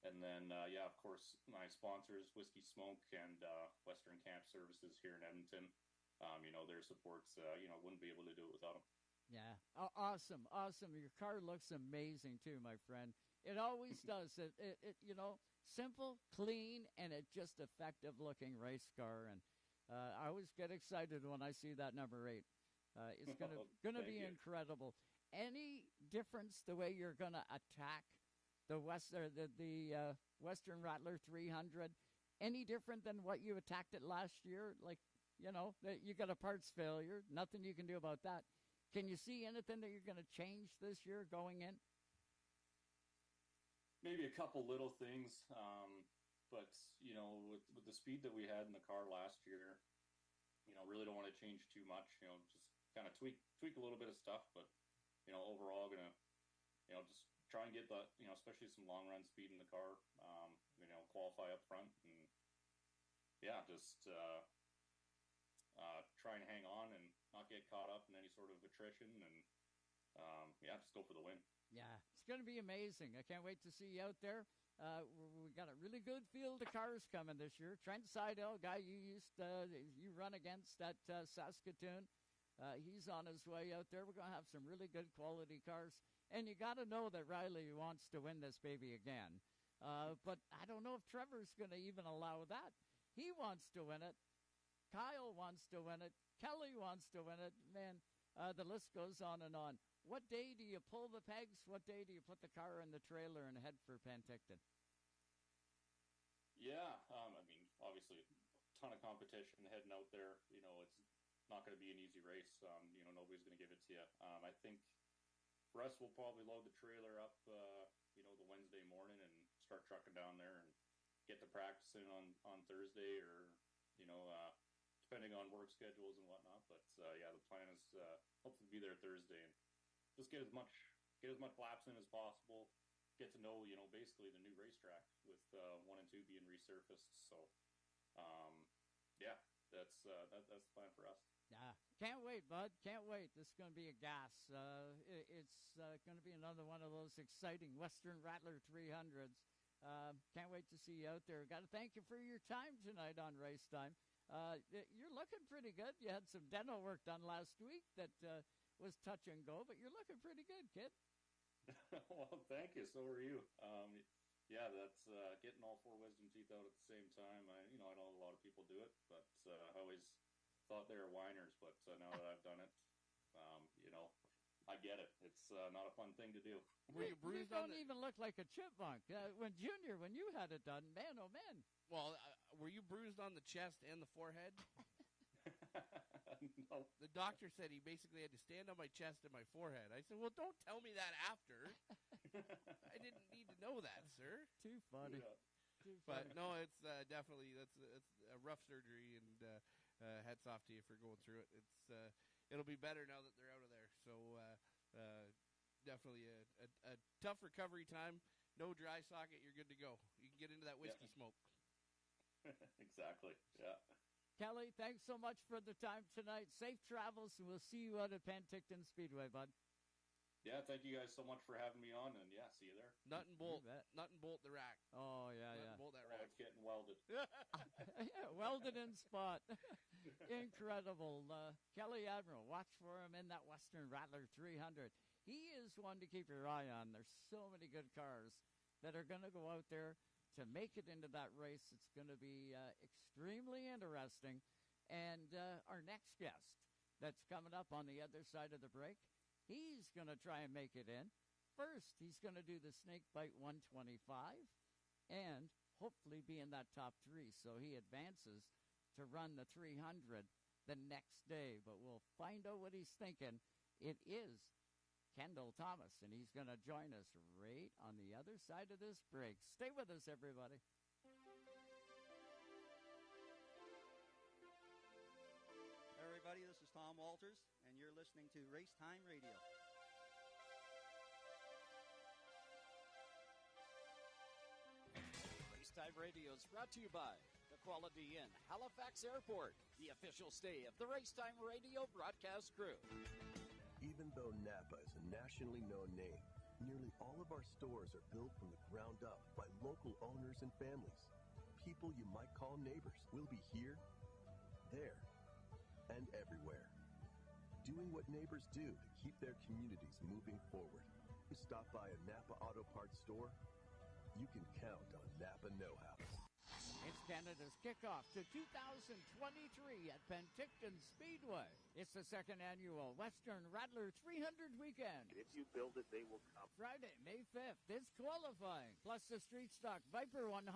And then, of course, my sponsors, Whiskey Smoke and Western Camp Services here in Edmonton. Their supports, wouldn't be able to do it without them. Yeah, awesome. Your car looks amazing, too, my friend. It always does. It simple, clean, and it just effective-looking race car. And I always get excited when I see that number 8. It's gonna be incredible. Any difference the way you're gonna attack the Western Rattler 300? Any different than what you attacked it last year? Like, you got a parts failure, nothing you can do about that. Can you see anything that you're going to change this year going in? Maybe a couple little things, but with the speed that we had in the car last year, really don't want to change too much. Just kind of tweak a little bit of stuff, but overall gonna just try and get the especially some long run speed in the car. Qualify up front, and just try and hang on and not get caught up in any sort of attrition, and just go for the win. Yeah, it's going to be amazing. I can't wait to see you out there. We got a really good field of cars coming this year. Trent Seidel, guy you run against at Saskatoon, he's on his way out there. We're going to have some really good quality cars. And you got to know that Riley wants to win this baby again. But I don't know if Trevor's going to even allow that. He wants to win it. Kyle wants to win it. Kelly wants to win it. Man, The list goes on and on. What day do you pull the pegs? What day do you put the car in the trailer and head for Penticton? Yeah, I mean, obviously, a ton of competition heading out there. You know, it's not going to be an easy race. You know, nobody's going to give it to you. I think for us, we'll probably load the trailer up, you know, the Wednesday morning and start trucking down there and get to practicing on Thursday or, you know, depending on work schedules and whatnot. But, yeah, the plan is hopefully be there Thursday and just get as much laps in as possible. Get to know, you know, basically the new racetrack with 1 and 2 being resurfaced. So, yeah, that's the plan for us. Yeah, can't wait, bud. Can't wait. This is going to be a gas. It's going to be another one of those exciting Western Rattler 300s. Can't wait to see you out there. Got to thank you for your time tonight on Race Time. You're looking pretty good. You had some dental work done last week that was touch and go, but you're looking pretty good, kid. Well, thank you. So are you. Yeah, that's getting all 4 wisdom teeth out at the same time. I know a lot of people do it, but I always thought they were whiners. But now that I've done it, you know, I get it. It's not a fun thing to do. Were you bruised? You don't even look like a chipmunk. When you had it done, man, oh man. Well, were you bruised on the chest and the forehead? No. The doctor said he basically had to stand on my chest and my forehead. I said, well, don't tell me that after. I didn't need to know that, sir. Too funny. Yeah. Too funny. But, no, it's definitely it's a rough surgery, and hats off to you for going through it. It'll be better now that they're out of there. So definitely a tough recovery time. No dry socket, you're good to go. You can get into that whiskey smoke. Exactly, yeah. Kelly, thanks so much for the time tonight. Safe travels, and we'll see you out at Penticton Speedway, bud. Yeah, thank you guys so much for having me on, and yeah, see you there. Nut and bolt the rack. Oh, yeah, Nut and bolt that rack. It's getting welded. Yeah, welded in spot. Incredible. Kelly Admiral, watch for him in that Western Rattler 300. He is one to keep your eye on. There's so many good cars that are going to go out there to make it into that race. It's going to be extremely interesting. And our next guest that's coming up on the other side of the break, he's going to try and make it in. First, he's going to do the Snakebite 125 and hopefully be in that top 3. So he advances to run the 300 the next day. But we'll find out what he's thinking. It is Kendall Thomas, and he's going to join us right on the other side of this break. Stay with us, everybody. Everybody, this is Tom Walters, and you're listening to Race Time Radio. Race Time Radio is brought to you by the Quality Inn, Halifax Airport, the official stay of the Race Time Radio broadcast crew. Even though Napa is a nationally known name, nearly all of our stores are built from the ground up by local owners and families. People you might call neighbors will be here, there, and everywhere. Doing what neighbors do to keep their communities moving forward. Stop by a Napa Auto Parts store. You can count on Napa know-how. It's Canada's kickoff to 2023 at Penticton Speedway. It's the second annual Western Rattler 300 weekend. If you build it, they will come. Friday, May 5th, it's qualifying, plus the Street Stock Viper 100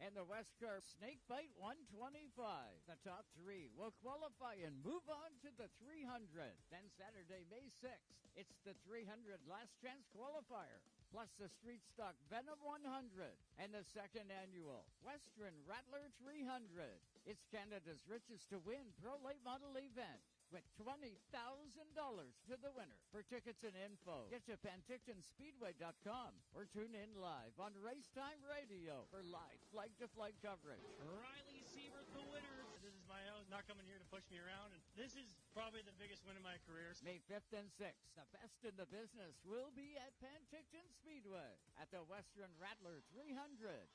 and the WESCAR Snakebite 125. The top 3 will qualify and move on to the 300. Then Saturday, May 6th, it's the 300 Last Chance Qualifier, plus the Street Stock Venom 100 and the second annual Western Rattler 300. It's Canada's richest to win pro late model event with $20,000 to the winner. For tickets and info, get to PentictonSpeedway.com or tune in live on Racetime Radio for live flag-to-flag coverage. Riley Sievert, the winner. This is my own, not coming here to push me around, and this is probably the biggest win of my career. May 5th and 6th, the best in the business will be at Penticton Speedway at the Western Rattler 300.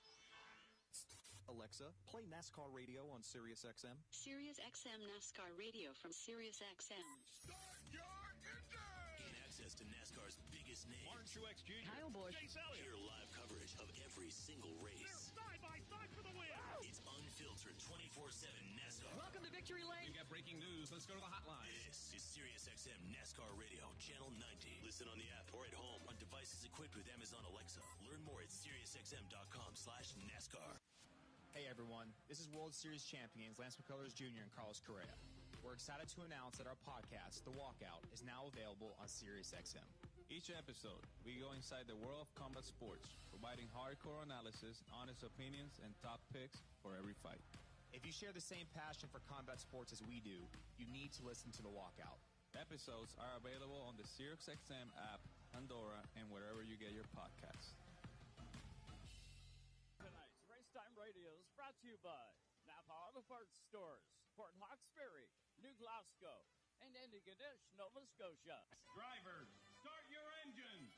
Alexa, play NASCAR radio on SiriusXM. SiriusXM NASCAR radio from SiriusXM. Start your engine! Gain access to NASCAR's biggest name. Martin Truex Jr. Kyle Busch. Chase Elliott. Hear live coverage of every single race. They're side by side for the win. It's unfiltered unfiltered 24/7 NASCAR. Welcome to Victory Lane. We got breaking news. Let's go to the hotline. This is SiriusXM NASCAR Radio, Channel 90. Listen on the app or at home on devices equipped with Amazon Alexa. Learn more at SiriusXM.com/NASCAR. Hey everyone, this is World Series champions Lance McCullers Jr. and Carlos Correa. We're excited to announce that our podcast, The Walkout, is now available on SiriusXM. Each episode, we go inside the world of combat sports, providing hardcore analysis, honest opinions, and top picks for every fight. If you share the same passion for combat sports as we do, you need to listen to The Walkout. Episodes are available on the SiriusXM app, Pandora, and wherever you get your podcasts. Tonight's Race Time Radio is brought to you by Napa Auto Parts Stores, Port Hawkesbury, New Glasgow, and Antigonish, Nova Scotia. Drivers, start your engines!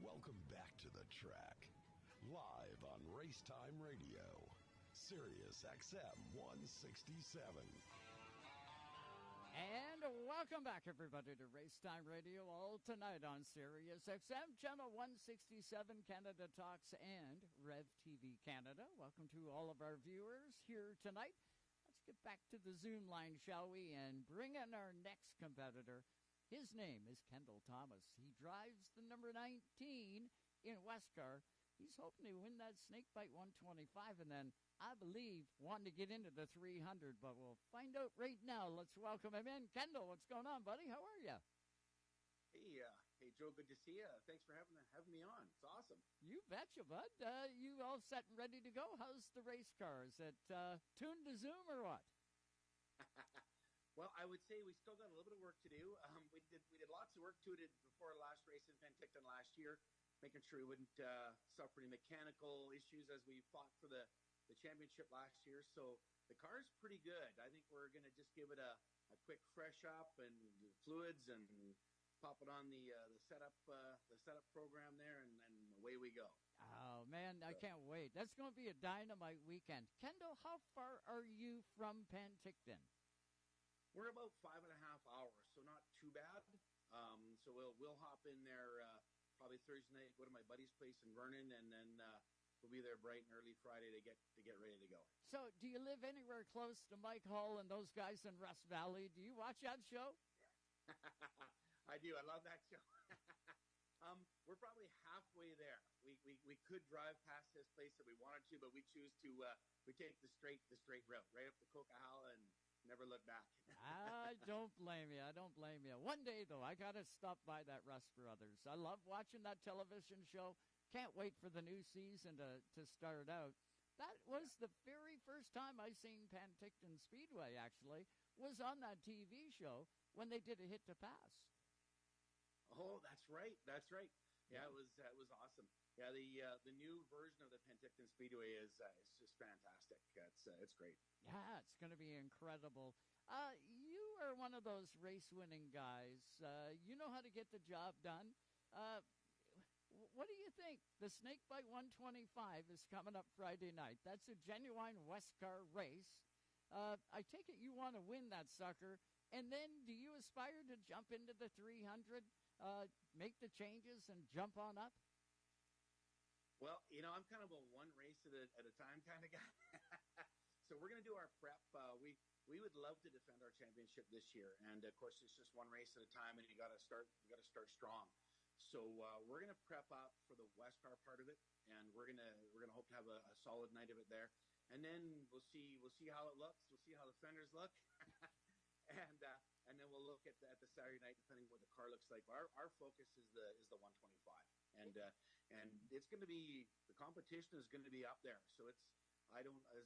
Welcome back to the track. Live on RaceTime Radio, SiriusXM 167. And welcome back, everybody, to Race Time Radio, all tonight on SiriusXM, Channel 167, Canada Talks, and RevTV Canada. Welcome to all of our viewers here tonight. Let's get back to the Zoom line, shall we, and bring in our next competitor. His name is Kendall Thomas. He drives the number 19 in WESCAR. He's hoping to win that Snakebite 125 and then, I believe, wanting to get into the 300, but we'll find out right now. Let's welcome him in. Kendall, what's going on, buddy? How are you? Hey, Joe, good to see you. Thanks for having me on. It's awesome. You betcha, bud. You all set and ready to go? How's the race car? Is it tuned to Zoom or what? Well, I would say we still got a little bit of work to do. We did lots of work to it before our last race in Penticton last year, making sure we wouldn't suffer any mechanical issues as we fought for the championship last year. So the car's pretty good. I think we're going to just give it a quick fresh up and fluids and pop it on the setup program there, and away we go. Oh, man, I can't wait. That's going to be a dynamite weekend. Kendall, how far are you from Penticton? We're about 5.5 hours, so not too bad. So we'll hop in there probably Thursday night, go to my buddy's place in Vernon, and then we'll be there bright and early Friday to get ready to go. So do you live anywhere close to Mike Hall and those guys in Rust Valley? Do you watch that show? I do. I love that show. We're probably halfway there. We could drive past this place if we wanted to, but we choose to we take the straight route right up to Coquihalla and never look back. I don't blame you. One day, though, I got to stop by that Rust Brothers. I love watching that television show. Can't wait for the new season to start out. That was the very first time I seen Penticton Speedway, actually, was on that TV show when they did a hit to pass. Oh, that's right. Yeah, it was awesome. Yeah, the new version of the Penticton Speedway is just fantastic. It's great. Yeah, it's going to be incredible. You are one of those race-winning guys. You know how to get the job done. What do you think? The Snakebite 125 is coming up Friday night. That's a genuine WESCAR race. I take it you want to win that sucker. And then do you aspire to jump into the 300, make the changes, and jump on up? Well, I'm kind of a one race at a time kind of guy. So we're going to do our prep. We would love to defend our championship this year. And, of course, it's just one race at a time, and you got to start strong. So we're going to prep up for the WESCAR part of it, and we're gonna hope to have a solid night of it there. And then we'll see how it looks. We'll see how the fenders look. And then we'll look at the Saturday night, depending what the car looks like. Our focus is the 125, and it's going to be, the competition is going to be up there. So as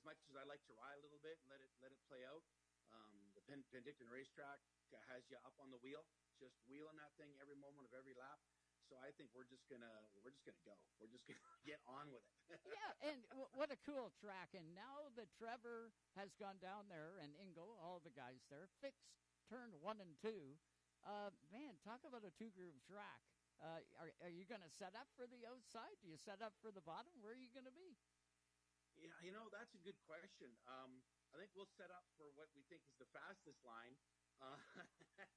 much as I like to ride a little bit and let it play out. The Penticton racetrack has you up on the wheel, just wheeling that thing every moment of every lap. So I think we're just gonna go. We're just gonna get on with it. Yeah, and what a cool track! And now that Trevor has gone down there and Ingo, all the guys there, fixed turn 1 and 2. Man, talk about a two-groove track. Are you going to set up for the outside? Do you set up for the bottom? Where are you going to be? Yeah, that's a good question. I think we'll set up for what we think is the fastest line,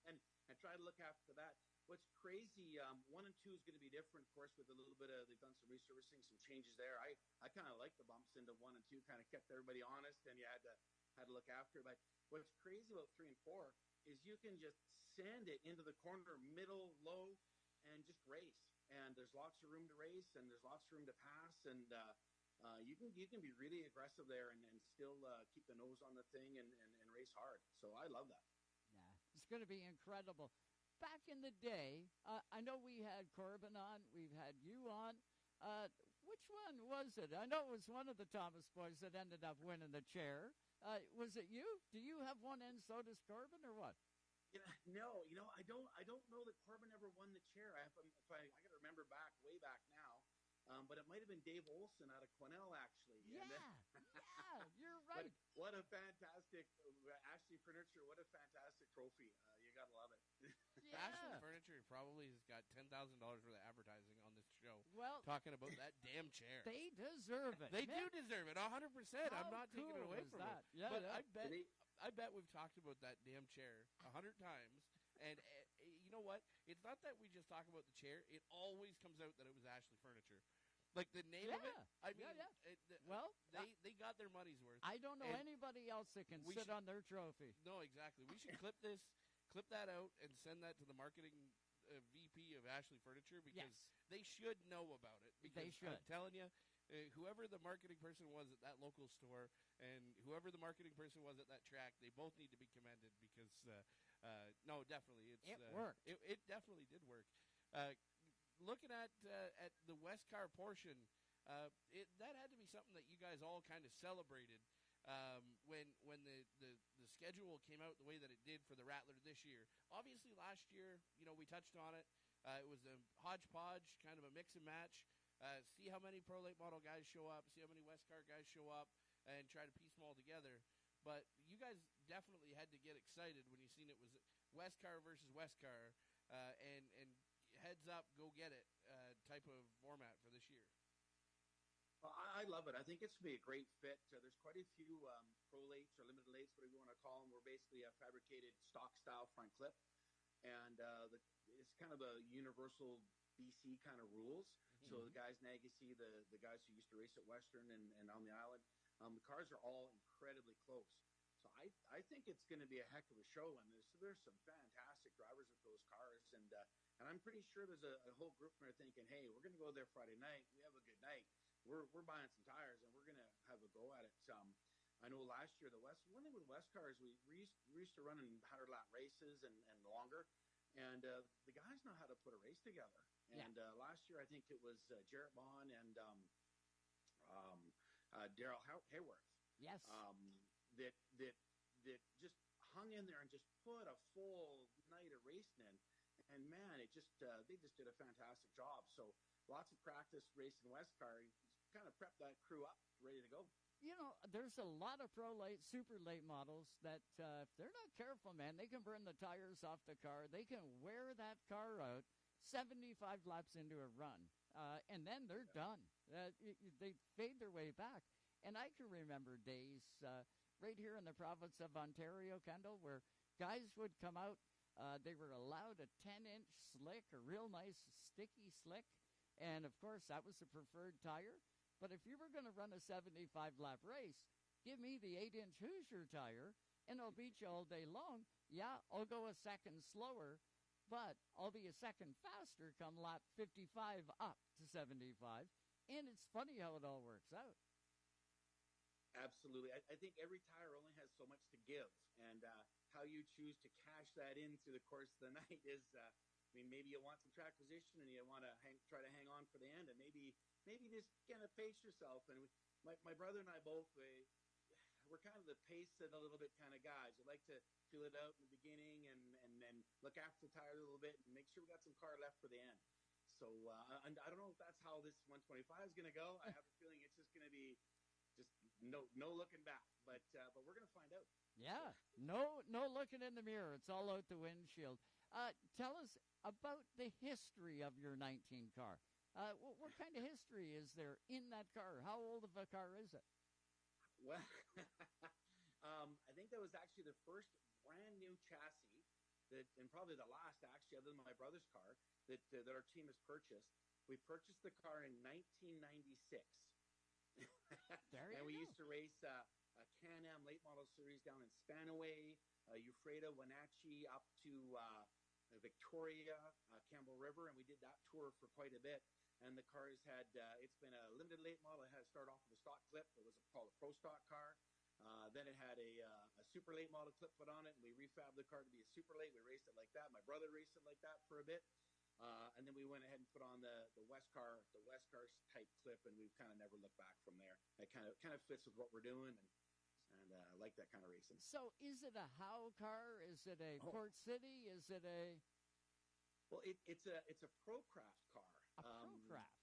and try to look after that. What's crazy, 1 and 2 is going to be different, of course, with a little bit of, they've done some resurfacing, some changes there. I kind of like the bumps into 1 and 2, kind of kept everybody honest, and you had to look after it. But what's crazy about 3 and 4 is you can just send it into the corner, middle, low, and just race. And there's lots of room to race, and there's lots of room to pass, and you can be really aggressive there and still keep the nose on the thing and race hard. So I love that. Yeah, it's going to be incredible. Back in the day, I know we had Corbin on, we've had you on. Which one was it? I know it was one of the Thomas boys that ended up winning the chair. Was it you? Do you have one and so does Corbin, or what? No, I don't know that Corbin ever won the chair. I got to remember way back now. But it might have been Dave Olson out of Quesnel, actually. Yeah, you're right. What a fantastic, Ashley Furniture, what a fantastic trophy. You got to love it. Yeah. Ashley Furniture probably has got $10,000 worth of advertising on this show. Well, talking about that damn chair. They deserve it. They do deserve it, 100%. I'm not taking it away from them. Yeah, but I bet we've talked about that damn chair 100 times. And you know what? It's not that we just talk about the chair. It always comes out that it was Ashley Furniture. Like the name of it. I mean, they got their money's worth. I don't know anybody else that can sit on their trophy. No, exactly. We should clip that out and send that to the marketing VP of Ashley Furniture because they should know about it. Because they should. I'm telling you, whoever the marketing person was at that local store and whoever the marketing person was at that track, they both need to be commended because, no, definitely. It worked. It definitely did work. Looking at the WESCAR portion, that had to be something that you guys all kind of celebrated when the schedule came out the way that it did for the Rattler this year. Obviously, last year, we touched on it. It was a hodgepodge, kind of a mix and match. See how many Pro Late Model guys show up, see how many WESCAR guys show up, and try to piece them all together. But you guys definitely had to get excited when you seen it was WESCAR versus WESCAR, and heads up, go get it type of format for this year. Well, I love it. I think it's going to be a great fit. There's quite a few pro lates or limited lates, whatever you want to call them. We're basically a fabricated stock style front clip, and it's kind of a universal BC kind of rules. Mm-hmm. So the guys in Agassiz, the guys who used to race at Western and on the island, the cars are all incredibly close. So I think it's going to be a heck of a show, and there's some fantastic drivers with those cars, and I'm pretty sure there's a whole group there thinking, hey, we're going to go there Friday night. We have a good night. We're buying some tires, and we're going to have a go at it. I know last year one thing with WESCAR is we used to run in 100-lap races and longer, and the guys know how to put a race together. And last year I think it was Jarrett Bond and Daryl Hayworth. Yes. That just hung in there and just put a full night of racing in. And man, they just did a fantastic job. So lots of practice racing WESCAR, kind of prep that crew up, ready to go. There's a lot of pro late, super late models that if they're not careful, man, they can burn the tires off the car. They can wear that car out 75 laps into a run, and then they're done. They fade their way back. And I can remember days right here in the province of Ontario, Kendall, where guys would come out. They were allowed a 10-inch slick, a real nice sticky slick, and, of course, that was the preferred tire. But if you were going to run a 75-lap race, give me the 8-inch Hoosier tire, and I'll beat you all day long. Yeah, I'll go a second slower, but I'll be a second faster come lap 55 up to 75. And it's funny how it all works out. Absolutely. I think every tire only has so much to give, and how you choose to cash that in through the course of the night is, maybe you want some track position and you want to try to hang on for the end, and maybe just kind of pace yourself. And my brother and I both, we're kind of the pace it a little bit kind of guys. We like to feel it out in the beginning and then look after the tire a little bit and make sure we got some car left for the end. So I don't know if that's how this 125 is going to go. I have a feeling it's just going to be just no looking back, but we're going to find out. Yeah, no looking in the mirror. It's all out the windshield. Tell us about the history of your 19 car. What kind of history is there in that car? How old of a car is it? Well, I think that was actually the first brand new chassis and probably the last, actually, other than my brother's car, that our team has purchased. We purchased the car in 1996. And we used to race a Can-Am late model series down in Spanaway, Ephrata, Wenatchee, up to Victoria, Campbell River, and we did that tour for quite a bit. And the cars had, it's been a limited late model. It had to start off with a stock clip. It was called a Pro Stock car. Then it had a super late model clip put on it, and we refabbed the car to be a super late. We raced it like that. My brother raced it like that for a bit. And then we went ahead and put on the WESCAR type clip, and we've kind of never looked back from there. It kind of fits with what we're doing, and I like that kind of racing. So is it a Howe car? Is it a Port City? Is it a... Well, it's a Procraft car. A Procraft.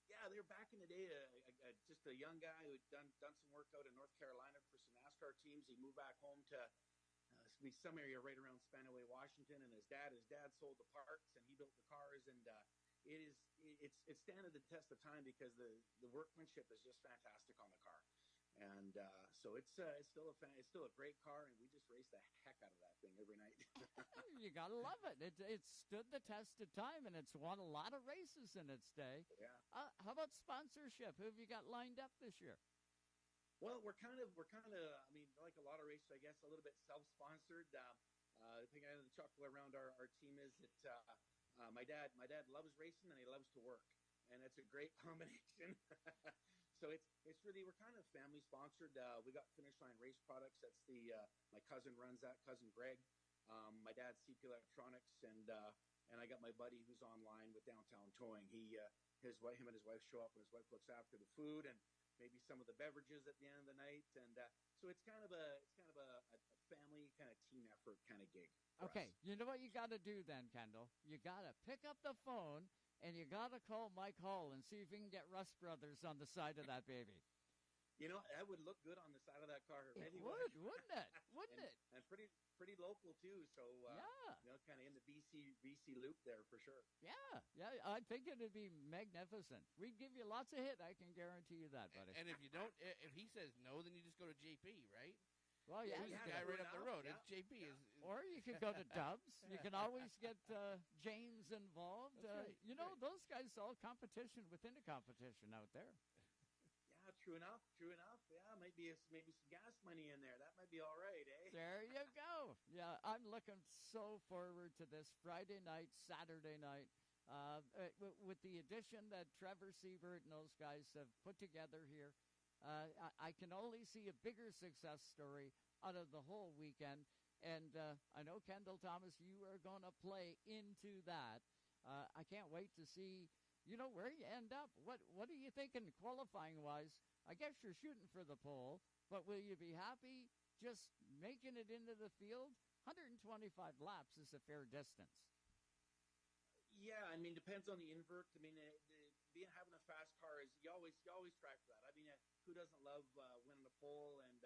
Yeah, they were back in the day, just a young guy who had done some work out in North Carolina for some NASCAR teams. He moved back home to some area right around Spanaway, Washington, and his dad sold the parts, and he built the cars, and it's standing the test of time because the workmanship is just fantastic on the car. And so it's still a great car, and we just race the heck out of that thing every night. You gotta love it. It stood the test of time, and it's won a lot of races in its day. Yeah. How about sponsorship? Who have you got lined up this year? Well, we're kind of. I mean, like a lot of races, I guess, a little bit self-sponsored. The thing I chuckle around our team is that my dad loves racing and he loves to work, and it's a great combination. So it's really, we're kind of family sponsored. We got Finish Line Race Products. That's my cousin runs that, cousin Greg. My dad's CP Electronics, and I got my buddy who's online with Downtown Towing. Him and his wife show up, and his wife looks after the food and maybe some of the beverages at the end of the night. And so it's kind of a family kind of team effort kind of gig. Okay, you know what you got to do then, Kendall? You got to pick up the phone and you got to call Mike Hall and see if you can get Rust Brothers on the side of that baby. You know, that would look good on the side of that car. It would, wouldn't it? Wouldn't it? And pretty local, too. So, yeah. You know, kind of in the BC loop there for sure. Yeah, I think it would be magnificent. We'd give you lots of hit. I can guarantee you that, buddy. And if you don't, if he says no, then you just go to JP, right? Well, yeah. Who's the guy right up the road? It's JP. Or you could go to Dubs. You can always get James involved. Right. You know, those guys all competition within a competition out there. Yeah, true enough. Yeah, maybe some gas money in there. That might be all right, eh? There you go. Yeah, I'm looking so forward to this Friday night, Saturday night, with the addition that Trevor Siebert and those guys have put together here. I can only see a bigger success story out of the whole weekend. And I know, Kendall Thomas, you are going to play into that. I can't wait to see, where you end up. What are you thinking qualifying-wise? I guess you're shooting for the pole, but will you be happy just making it into the field? 125 laps is a fair distance. Yeah, I mean, depends on the invert. I mean, having a fast car is you always strive for that. I mean, who doesn't love winning the pole? And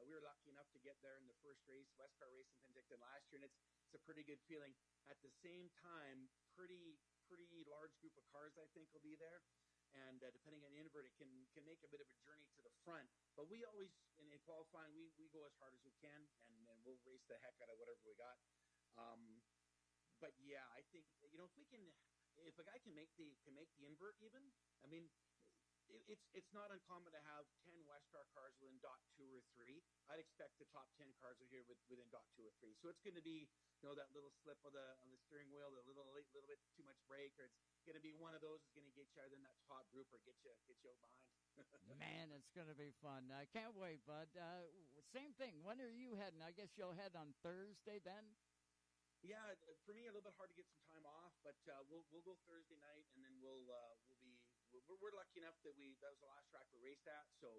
we were lucky enough to get there in the first race, WESCAR race in Penticton last year, and it's a pretty good feeling. At the same time, pretty large group of cars I think will be there, and depending on the invert, it can make a bit of a journey to the front. But we always in qualifying we go as hard as we can, and we'll race the heck out of whatever we got. But yeah, I think if a guy can make the invert even, I mean, it's not uncommon to have 10 WESCAR cars within dot 2 or 3. I'd expect the top 10 cars are here within dot 2 or 3. So it's going to be that little slip on the steering wheel, the little bit too much brake, or it's going to be one of those is going to get you either in that top group or get you out behind. Man, it's going to be fun. I can't wait, bud. Same thing. When are you heading? I guess you'll head on Thursday then. Yeah, for me a little bit hard to get some time off, but we'll go Thursday night, and then we're lucky enough that that was the last track we raced at, so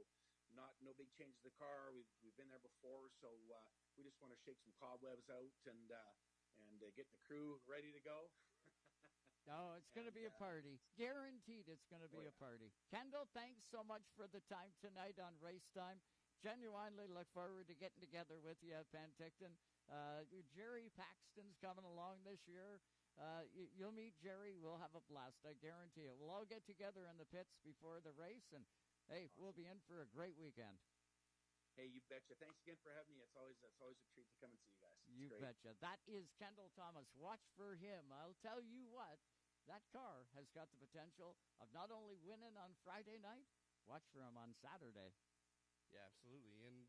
no big changes to the car. We've been there before, so we just want to shake some cobwebs out and get the crew ready to go. Oh, it's going to be a party. Guaranteed it's going to be a party. Kendall, thanks so much for the time tonight on Race Time. Genuinely look forward to getting together with you at Penticton. Jerry Paxton's coming along this year. You'll meet Jerry. We'll have a blast. I guarantee it. We'll all get together in the pits before the race, and, hey, awesome. We'll be in for a great weekend. Hey, you betcha. Thanks again for having me. It's always a treat to come and see you guys. It's You great. betcha. That is Kendall Thomas. Watch for him. I'll tell you what, that car has got the potential of not only winning on Friday night, watch for him on Saturday. Yeah, absolutely. And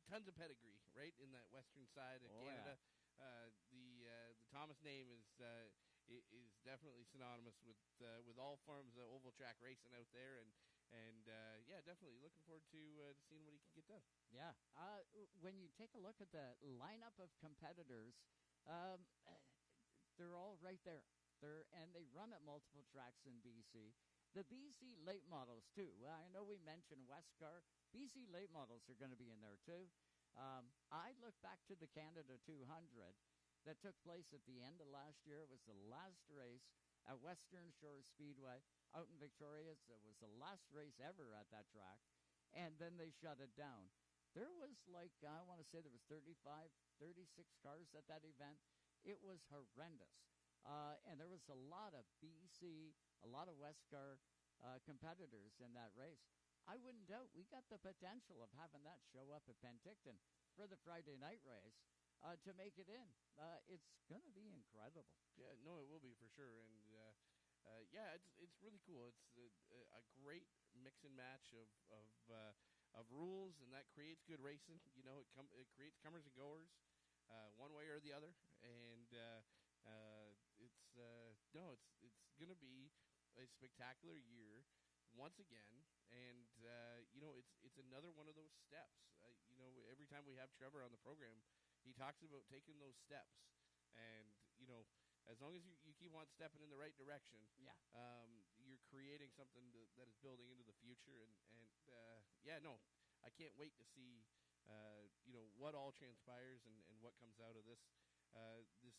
tons of pedigree, right, in that western side of Oh, Canada. The Thomas name is definitely synonymous with all forms of oval track racing out there, and definitely looking forward to seeing what he can get done. Yeah. When you take a look at the lineup of competitors, they're all right there. And they run at multiple tracks in BC. The BC late models, too. I know we mentioned WESCAR. BC late models are going to be in there, too. I look back to the Canada 200 that took place at the end of last year. It was the last race at Western Shore Speedway out in Victoria. It was the last race ever at that track, and then they shut it down. There was I want to say there was 35, 36 cars at that event. It was horrendous, and there was a lot of BC, a lot of WESCAR competitors in that race. I wouldn't doubt we got the potential of having that show up at Penticton for the Friday night race to make it in. It's going to be incredible. Yeah, no, it will be for sure. And, it's really cool. It's a great mix and match of rules, and that creates good racing. You know, it creates comers and goers one way or the other. And it's going to be a spectacular year once again. And, it's another one of those steps. Every time we have Trevor on the program, he talks about taking those steps. And, as long as you keep on stepping in the right direction, you're creating something that is building into the future. I can't wait to see, what all transpires and what comes out of this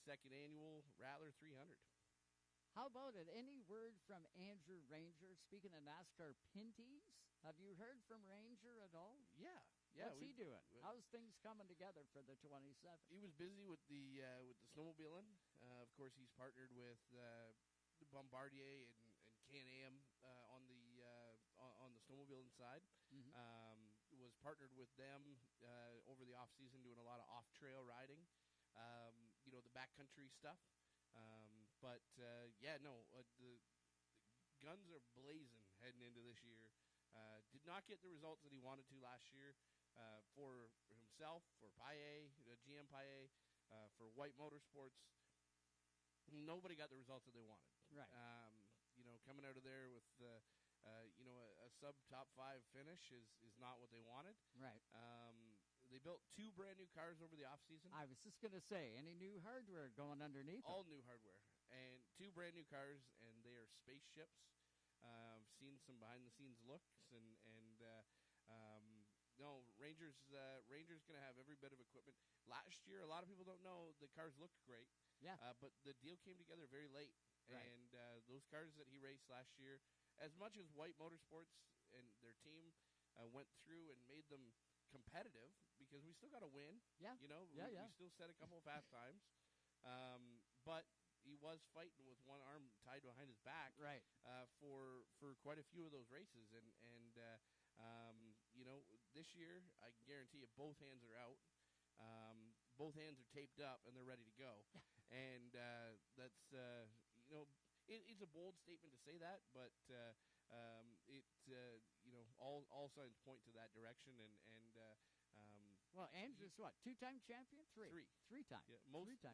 second annual Rattler 300. How about it? Any word from Andrew Ranger? Speaking of NASCAR Pinties, have you heard from Ranger at all? Yeah. What's he doing? How's things coming together for the 27th? He was busy with the snowmobiling. Of course, he's partnered with Bombardier and Can-Am on the snowmobiling side. Mm-hmm. Was partnered with them over the off season, doing a lot of off trail riding. The backcountry stuff. The guns are blazing heading into this year. Did not get the results that he wanted to last year for himself, for Paillet, GM Paillet, for White Motorsports. Nobody got the results that they wanted. Right. Coming out of there with a sub top 5 finish is not what they wanted. Right. They built 2 brand new cars over the off season. I was just going to say, any new hardware going underneath? All new hardware and 2 brand new cars, and they are spaceships. I've seen some behind the scenes looks, Ranger's going to have every bit of equipment. Last year, a lot of people don't know the cars looked great. Yeah. But the deal came together very late. Right. And those cars that he raced last year, as much as White Motorsports and their team went through and made them competitive, because we still got to win. Yeah. We still set a couple of fast times. But he was fighting with one arm tied behind his back. Right. For quite a few of those races. This year, I can guarantee you both hands are out. Both hands are taped up and they're ready to go. And that's, it's a bold statement to say that, but all signs point to that direction. Well, Andrew's what? 2-time champion? 3 times. Yeah,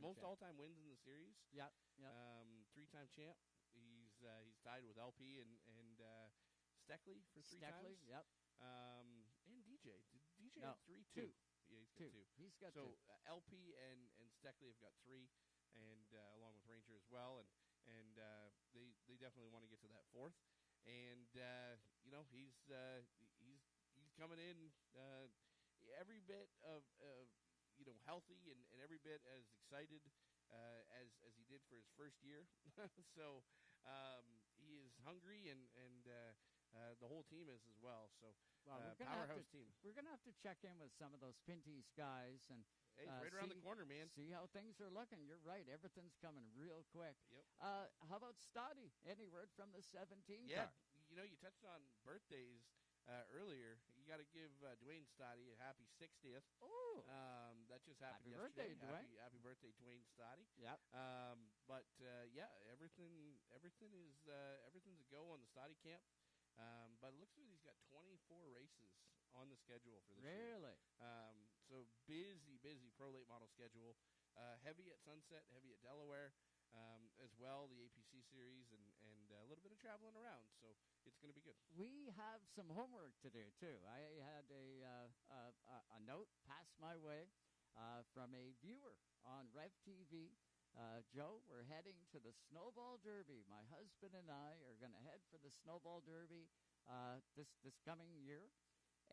most all-time wins in the series. Yeah. 3-time champ. He's tied with LP and Steckley for 3 times. Yep. And DJ. Did DJ no, have 3? 2. Yeah, he's got 2. He's got 2. So LP and Steckley have got 3, and along with Ranger as well, and they definitely want to get to that 4th. And he's coming in every bit of healthy and every bit as excited as he did for his first year. So he is hungry, and the whole team is as well. So powerhouse team. We're going to have to check in with some of those Pinties guys and hey, it's right around the corner, man. See how things are looking. You're right. Everything's coming real quick. Yep. How about Stoddy? Any word from the 17 Yeah. car? You touched on birthdays. earlier, you got to give Dwayne Stoddy a happy 60th. Oh, that just happened happy yesterday. birthday, Dwayne. Happy birthday, Dwayne Stoddy. Yep. But everything's a go on the Stoddy camp. But it looks like he's got 24 races on the schedule for this year. Really? So busy pro late model schedule. Heavy at Sunset, heavy at Delaware, as well, the APC series, and a little bit of traveling around. So it's going to be good. We have some homework to do, too. I had a note passed my way from a viewer on RevTV. Joe, we're heading to the Snowball Derby. My husband and I are going to head for the Snowball Derby this coming year,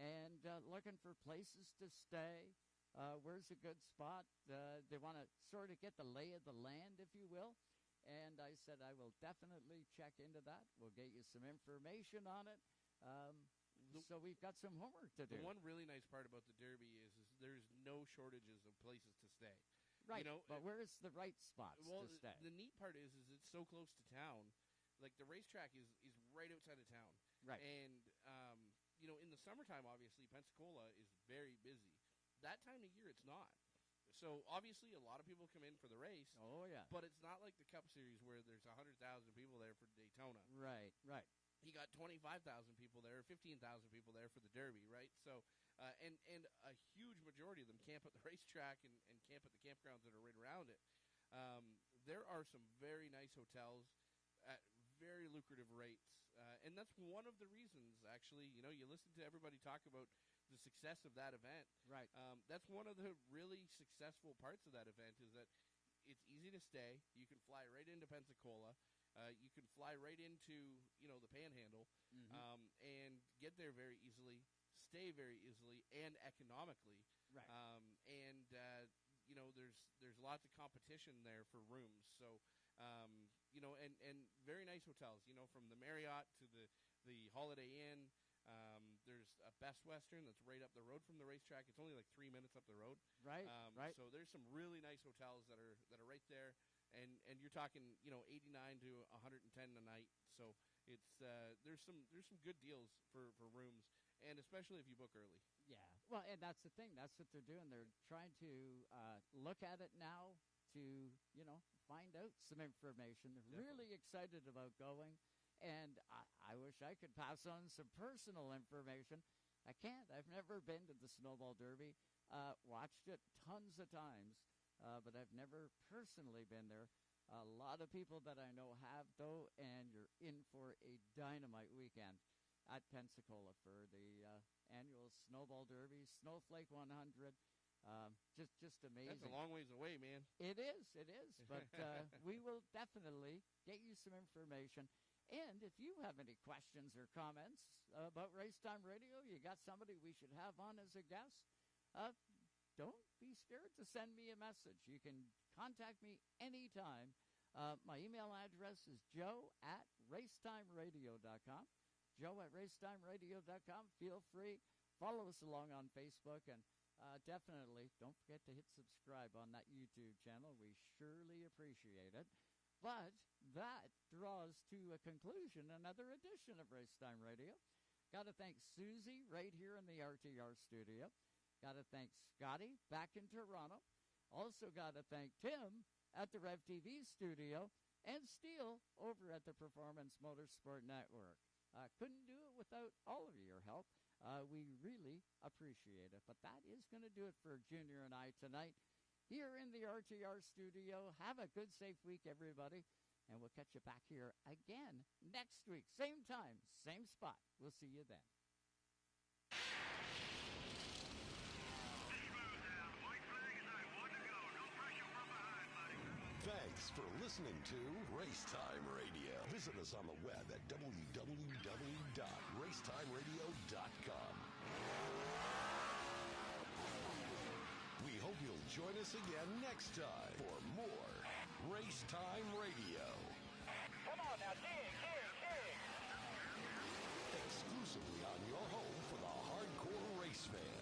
and looking for places to stay. Where's a good spot? They want to sort of get the lay of the land, if you will. And I said, I will definitely check into that. We'll get you some information on it. So we've got some homework to do. The one really nice part about the Derby is there's no shortages of places to stay. Right, but where's the right spots to stay? The neat part is it's so close to town. Like, the racetrack is right outside of town. Right. And, in the summertime, obviously, Pensacola is very busy. That time of year, it's not. So, obviously, a lot of people come in for the race. Oh, yeah. But it's not like the Cup Series where there's 100,000 people there for Daytona. Right. You got 25,000 people there, 15,000 people there for the Derby, right? So, and a huge majority of them camp at the racetrack and camp at the campgrounds that are right around it. There are some very nice hotels at very lucrative rates. And that's one of the reasons, actually, you listen to everybody talk about the success of that event. Right. That's one of the really successful parts of that event is that it's easy to stay. You can fly right into Pensacola. You can fly right into, the Panhandle, and get there very easily, stay very easily and economically. Right. There's lots of competition there for rooms. So, and very nice hotels, from the Marriott to the Holiday Inn. There's a Best Western that's right up the road from the racetrack. It's only like 3 minutes up the road. Right. So there's some really nice hotels that are right there. And you're talking, $89 to $110 a night. So it's there's some good deals for rooms, and especially if you book early. Yeah. Well, and that's the thing. That's what they're doing. They're trying to look at it now to, find out some information. They're Definitely. really excited about going. And I wish I could pass on some personal information. I can't. I've never been to the Snowball Derby. Watched it tons of times. But I've never personally been there. A lot of people that I know have, though, and you're in for a dynamite weekend at Pensacola for the annual Snowball Derby, Snowflake 100. Just amazing. That's a long ways away, man. It is. But we will definitely get you some information. And if you have any questions or comments about Race Time Radio, you got somebody we should have on as a guest, don't be scared to send me a message. You can contact me anytime. My email address is joe@racetimeradio.com. joe@racetimeradio.com. Feel free. Follow us along on Facebook. And definitely don't forget to hit subscribe on that YouTube channel. We surely appreciate it. But that draws to a conclusion another edition of Race Time Radio. Got to thank Susie right here in the RTR studio. Got to thank Scotty back in Toronto. Also got to thank Tim at the RevTV studio and Steele over at the Performance Motorsport Network. Couldn't do it without all of your help. We really appreciate it. But that is going to do it for Junior and I tonight here in the RTR studio. Have a good, safe week, everybody. And we'll catch you back here again next week. Same time, same spot. We'll see you then. Thanks for listening to Race Time Radio. Visit us on the web at www.racetimeradio.com. We hope you'll join us again next time for more Race Time Radio. Come on now, dig. Exclusively on your home for the hardcore race fan.